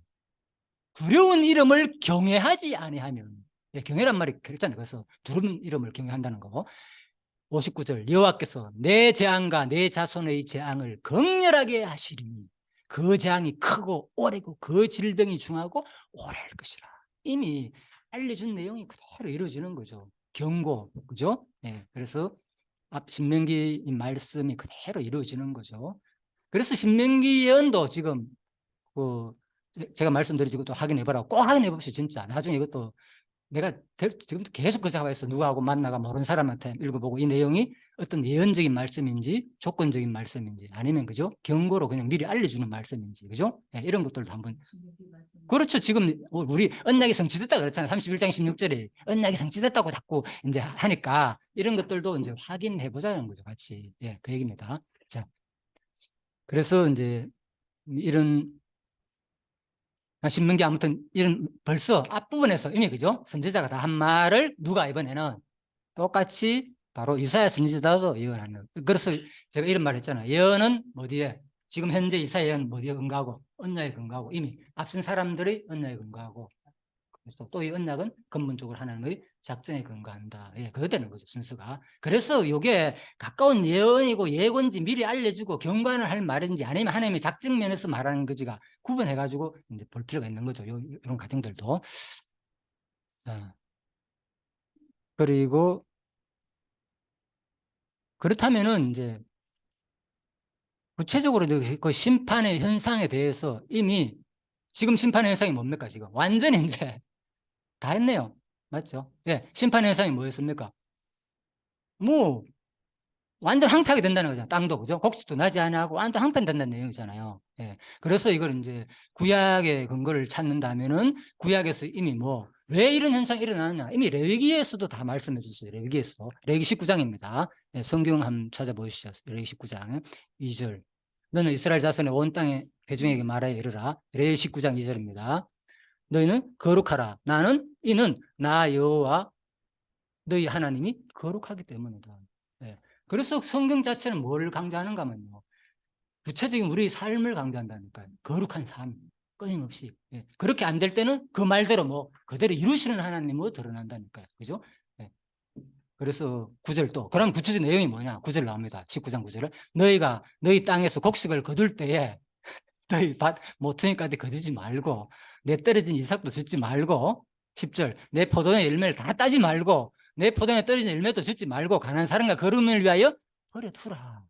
Speaker 1: 경외하지 아니하면. 예, 경외란 말이 그랬잖아요. 그래서 두려운 이름을 경외한다는 거. 59절. 여호와께서 내 재앙과 내 자손의 재앙을 극렬하게 하시리니 그 재앙이 크고 오래고 그 질병이 중하고 오래할 것이라. 이미 알려준 내용이 그대로 이루어지는 거죠. 경고, 그죠? 네, 그래서 앞 신명기 말씀이 그대로 이루어지는 거죠. 그래서 신명기 예언도 지금 그 제가 말씀드리고 또 확인해 보라고 꼭 확인해 봅시다. 진짜 나중에 이것도 내가 지금도 계속 그 생각했어. 누구하고 만나가 모르는 사람한테 읽어보고 이 내용이 어떤 예언적인 말씀인지 조건적인 말씀인지 아니면 그죠? 경고로 그냥 미리 알려주는 말씀인지 그죠? 네, 이런 것들도 한번. 그렇죠. 지금 우리 언약이 성취됐다 그랬잖아요. 31장 16절에 언약이 성취됐다고 자꾸 이제 하니까 이런 것들도 이제 확인해 보자는 거죠. 같이. 예, 그 얘기입니다. 자, 그래서 이제 이런 신명기 아무튼 이런 벌써 앞부분에서 이미 그죠? 선지자가 다 한 말을 누가 이번에는 똑같이 바로 이사야 선지자도 예언하는. 그래서 제가 이런 말 했잖아요. 예언은 어디에? 지금 현재 이사야 예언은 어디에 근거하고? 언약에 근거하고, 이미 앞선 사람들의 언약에 근거하고, 그래서 또 이 언약은 근본적으로 하나님의 작정에 근거한다. 예, 그거 되는 거죠, 순서가. 그래서 이게 가까운 예언이고 예고인지 미리 알려주고 경관을 할 말인지 아니면 하나님의 작정 면에서 말하는 거지가 구분해가지고 이제 볼 필요가 있는 거죠. 이런 과정들도. 자, 그리고 그렇다면은 이제 구체적으로 그 심판의 현상에 대해서 이미 지금 심판의 현상이 뭡니까? 지금 완전히 이제 다 했네요. 맞죠? 예, 심판의 현상이 뭐였습니까? 뭐 완전 항폐하게 된다는 거잖아요. 땅도 그죠? 곡식도 나지 아니하고 완전 항폐된다는 내용이잖아요. 예. 그래서 이걸 이제 구약의 근거를 찾는다면은 구약에서 이미 뭐 왜 이런 현상이 일어나느냐 이미 레위기에서도 다 말씀해 주셨어요. 레위기에서 레위기 19장입니다. 예, 성경 한번 찾아보시죠. 레위기 19장 2절. 너는 이스라엘 자손의 온 땅의 회중에게 말하여 이르라. 레위기 19장 2절입니다. 너희는 거룩하라. 나는 이는 나 여호와 너희 하나님이 거룩하기 때문이다. 예. 그래서 성경 자체는 뭘 강조하는가 하면요. 구체적인 우리 삶을 강조한다니까요. 거룩한 삶. 끊임없이. 예. 그렇게 안 될 때는 그 말대로 뭐 그대로 이루시는 하나님으로 드러난다니까요. 그죠? 예. 그래서 9절 또. 그럼 구체적 내용이 뭐냐? 9절 나옵니다. 19장 9절을. 너희가 너희 땅에서 곡식을 거둘 때에 너희 밭 모퉁이까지 거두지 말고 내 떨어진 이삭도 줍지 말고 10절 내 포도의 열매를 다 따지 말고 내 포도에 떨어진 열매도 줍지 말고 가난한 사람과 거름을 위하여 버려두라.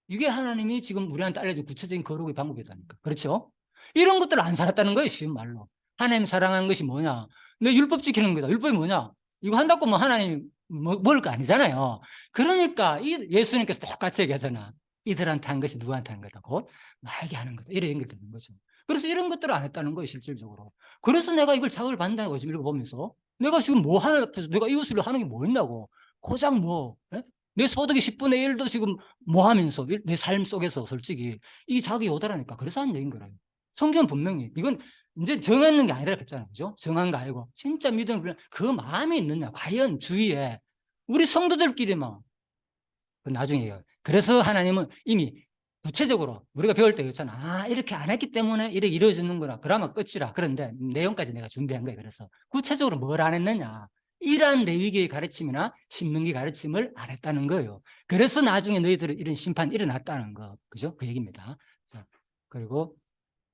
Speaker 1: 이게 하나님이 지금 우리한테 알려준 구체적인 거룩의 방법이다니까. 그렇죠? 이런 것들을 안 살았다는 거예요. 쉬운 말로. 하나님 사랑한 것이 뭐냐? 내 율법 지키는 거다. 율법이 뭐냐? 이거 한다고 뭐 하나님 먹을 거 아니잖아요. 그러니까 예수님께서 똑같이 얘기하잖아. 이들한테 한 것이 누구한테 한 거라고? 나에게 하는 거다. 이래 연결되는 거죠. 그래서 이런 것들을 안 했다는 거예요. 실질적으로. 그래서 내가 이걸 자극을 받는다는 거지. 읽어보면서. 내가 지금 뭐 하는 앞에서 내가 이웃을 하는 게 뭐였냐고. 고작 뭐 예? 내 소득의 10분의 1도 지금 뭐 하면서 내 삶 속에서 솔직히 이 자기 오다라니까. 그래서 한 얘기인 거라요. 성경 분명히 이건 이제 정하는 게 아니라 그랬잖아요. 그죠? 정한 거 아니고 진짜 믿음을 그 마음이 있느냐. 과연 주위에 우리 성도들끼리만 그 나중에요. 그래서 하나님은 이미 구체적으로 우리가 배울 때 그렇잖아. 아, 이렇게 안 했기 때문에 이렇게 이루어지는구나. 그러면 끝이라. 그런데 내용까지 내가 준비한 거예요. 그래서 구체적으로 뭘 안 했느냐. 이러한 레위기의 가르침이나 신명기 가르침을 안 했다는 거예요. 그래서 나중에 너희들은 이런 심판이 일어났다는 거. 그죠? 그 얘기입니다. 자, 그리고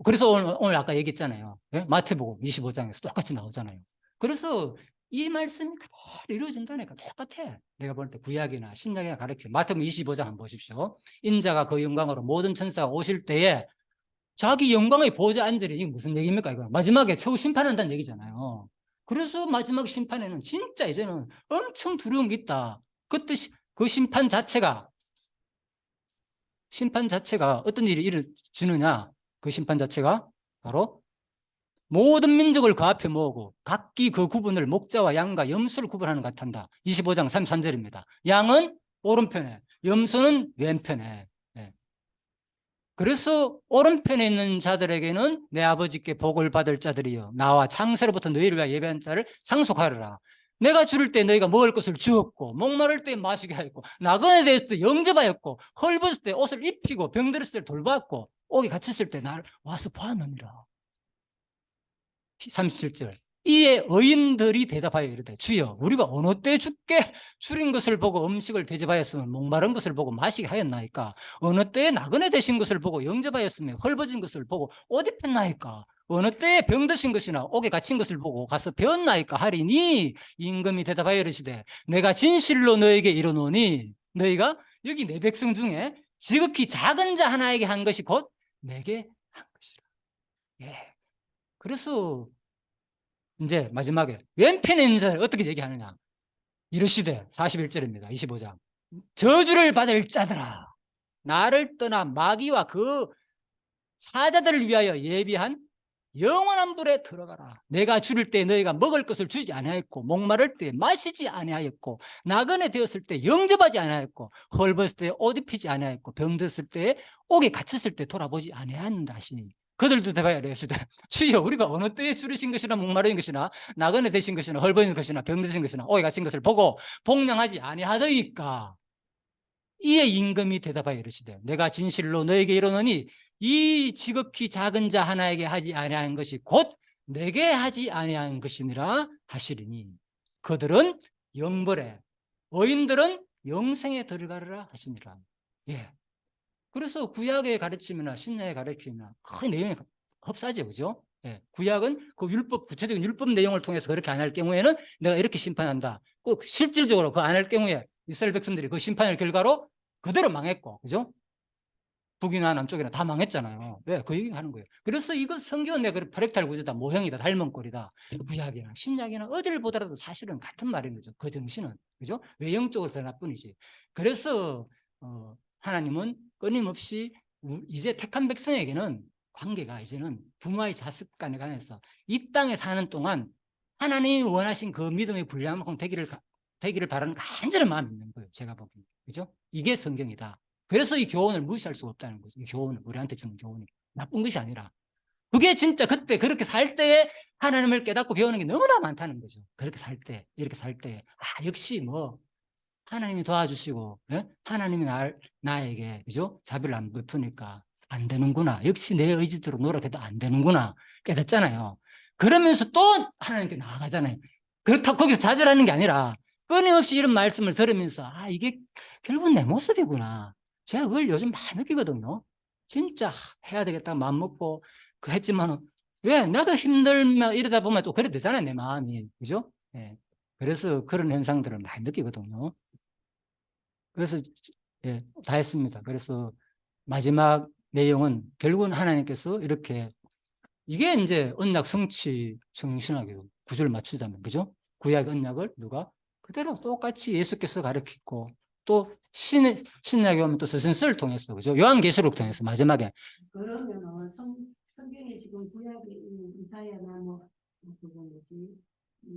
Speaker 1: 그래서 오늘 아까 얘기했잖아요. 예? 마태복음 25장에서 똑같이 나오잖아요. 그래서 이 말씀이 그대로 이루어진다니까 똑같아. 내가 볼 때 구약이나 신약이나 가르쳐. 마태복음 25장 한번 보십시오. 인자가 그 영광으로 모든 천사가 오실 때에 자기 영광의 보좌에 앉으리. 이게 무슨 얘기입니까? 이거 마지막에 최후 심판한다는 얘기잖아요. 그래서 마지막 심판에는 진짜 이제는 엄청 두려운 게 있다. 그때 그 심판 자체가 어떤 일이 일어지느냐? 그 심판 자체가 바로 모든 민족을 그 앞에 모으고 각기 그 구분을 목자와 양과 염소를 구분하는 것 같단다. 25장 33절입니다. 양은 오른편에, 염소는 왼편에. 예. 그래서 오른편에 있는 자들에게는 내 아버지께 복을 받을 자들이여 나와 창세로부터 너희를 위하여 예배한 자를 상속하리라. 내가 줄일 때 너희가 먹을 것을 주었고 목마를 때 마시게 하였고 나그네 대해서 영접하였고 헐벗을 때 옷을 입히고 병들었을 때 돌봤고 옥에 갇혔을 때 나를 와서 보았느니라. 37절 이에 의인들이 대답하여 이르되 주여 우리가 어느 때 주께 줄인 것을 보고 음식을 대접하였으면 목마른 것을 보고 마시게 하였나이까 어느 때에 나그네 되신 것을 보고 영접하였으며 헐벗은 것을 보고 옷 입혔나이까 어느 때에 병드신 것이나 옥에 갇힌 것을 보고 가서 배웠나이까 하리니 임금이 대답하여 이르시되 내가 진실로 너에게 이르노니 너희가 여기 내 백성 중에 지극히 작은 자 하나에게 한 것이 곧 내게 한 것이라. 예. 그래서 이제 마지막에 왼편에 있는 자를 어떻게 얘기하느냐. 이르시되 41절입니다. 25장. 저주를 받을 자들아 나를 떠나 마귀와 그 사자들을 위하여 예비한 영원한 불에 들어가라. 내가 줄일 때 너희가 먹을 것을 주지 아니하였고 목마를 때 마시지 아니하였고 나그네 되었을 때 영접하지 아니하였고 헐벗을 때 옷 입히지 아니하였고 병들었을 때 옥에 갇혔을 때 돌아보지 아니한다 하시니 그들도 대봐야 돼. 시대. 주여, 우리가 어느 때에 줄이신 것이나 목마르신 것이나 나그네 되신 것이나 헐벗은 것이나 병드신 것이나 오해 가신 것을 보고 복량하지 아니하더이까. 이에 임금이 대답하여 이르시되 내가 진실로 너에게 이르노니 이 지극히 작은 자 하나에게 하지 아니한 것이 곧 내게 하지 아니한 것이니라 하시리니 그들은 영벌에 의인들은 영생에 들어가리라 하시니라. 예. 그래서 구약의 가르침이나 신약의 가르침이나 그 내용이 흡사하죠, 그죠? 예. 구약은 그 율법, 구체적인 율법 내용을 통해서 그렇게 안 할 경우에는 내가 이렇게 심판한다. 꼭 실질적으로 그 안 할 경우에 이스라엘 백성들이 그 심판의 결과로 그대로 망했고, 그죠? 북이나 남쪽이나 다 망했잖아요. 왜? 그 얘기 하는 거예요. 그래서 이거 성경은 내가 프랙탈 구조다, 모형이다, 닮은 꼴이다. 구약이나 신약이나 어디를 보더라도 사실은 같은 말인 거죠. 그 정신은. 그죠? 외형적으로 더 나뿐이지. 그래서, 하나님은 끊임없이 이제 택한 백성에게는 관계가 이제는 부모의 자식 간에 관해서 이 땅에 사는 동안 하나님이 원하신 그 믿음의 분량만큼 되기를 바라는 간절한 마음이 있는 거예요. 제가 보기엔. 그죠? 이게 성경이다. 그래서 이 교훈을 무시할 수가 없다는 거죠. 이 교훈을, 우리한테 주는 교훈이. 나쁜 것이 아니라. 그게 진짜 그때 그렇게 살 때에 하나님을 깨닫고 배우는 게 너무나 많다는 거죠. 그렇게 살 때, 이렇게 살 때. 역시 뭐, 하나님이 도와주시고, 예? 하나님이 나에게, 그죠? 자비를 안 베푸니까 안 되는구나. 역시 내 의지대로 노력해도 안 되는구나. 깨닫잖아요. 그러면서 또 하나님께 나아가잖아요. 그렇다고 거기서 좌절하는 게 아니라 끊임없이 이런 말씀을 들으면서, 이게 결국은 내 모습이구나. 제가 그걸 요즘 많이 느끼거든요. 진짜 해야 되겠다 마음 먹고 그 했지만 왜 나도 힘들면 이러다 보면 또 그래 되잖아요, 내 마음이. 그죠? 예. 그래서 그런 현상들을 많이 느끼거든요. 그래서 예, 다 했습니다. 그래서 마지막 내용은 결국은 하나님께서 이렇게 이게 이제 언약 성취 정신하게 구조를 맞추자면, 그죠? 구약 언약을 누가 그대로 똑같이 예수께서 가르치고 또 신약에 오면 또 스승을 통해서, 그죠? 요한계시록 통해서 마지막에
Speaker 2: 그러면 성경에 지금 구약에 있는 이사야나 뭐 그거 뭐지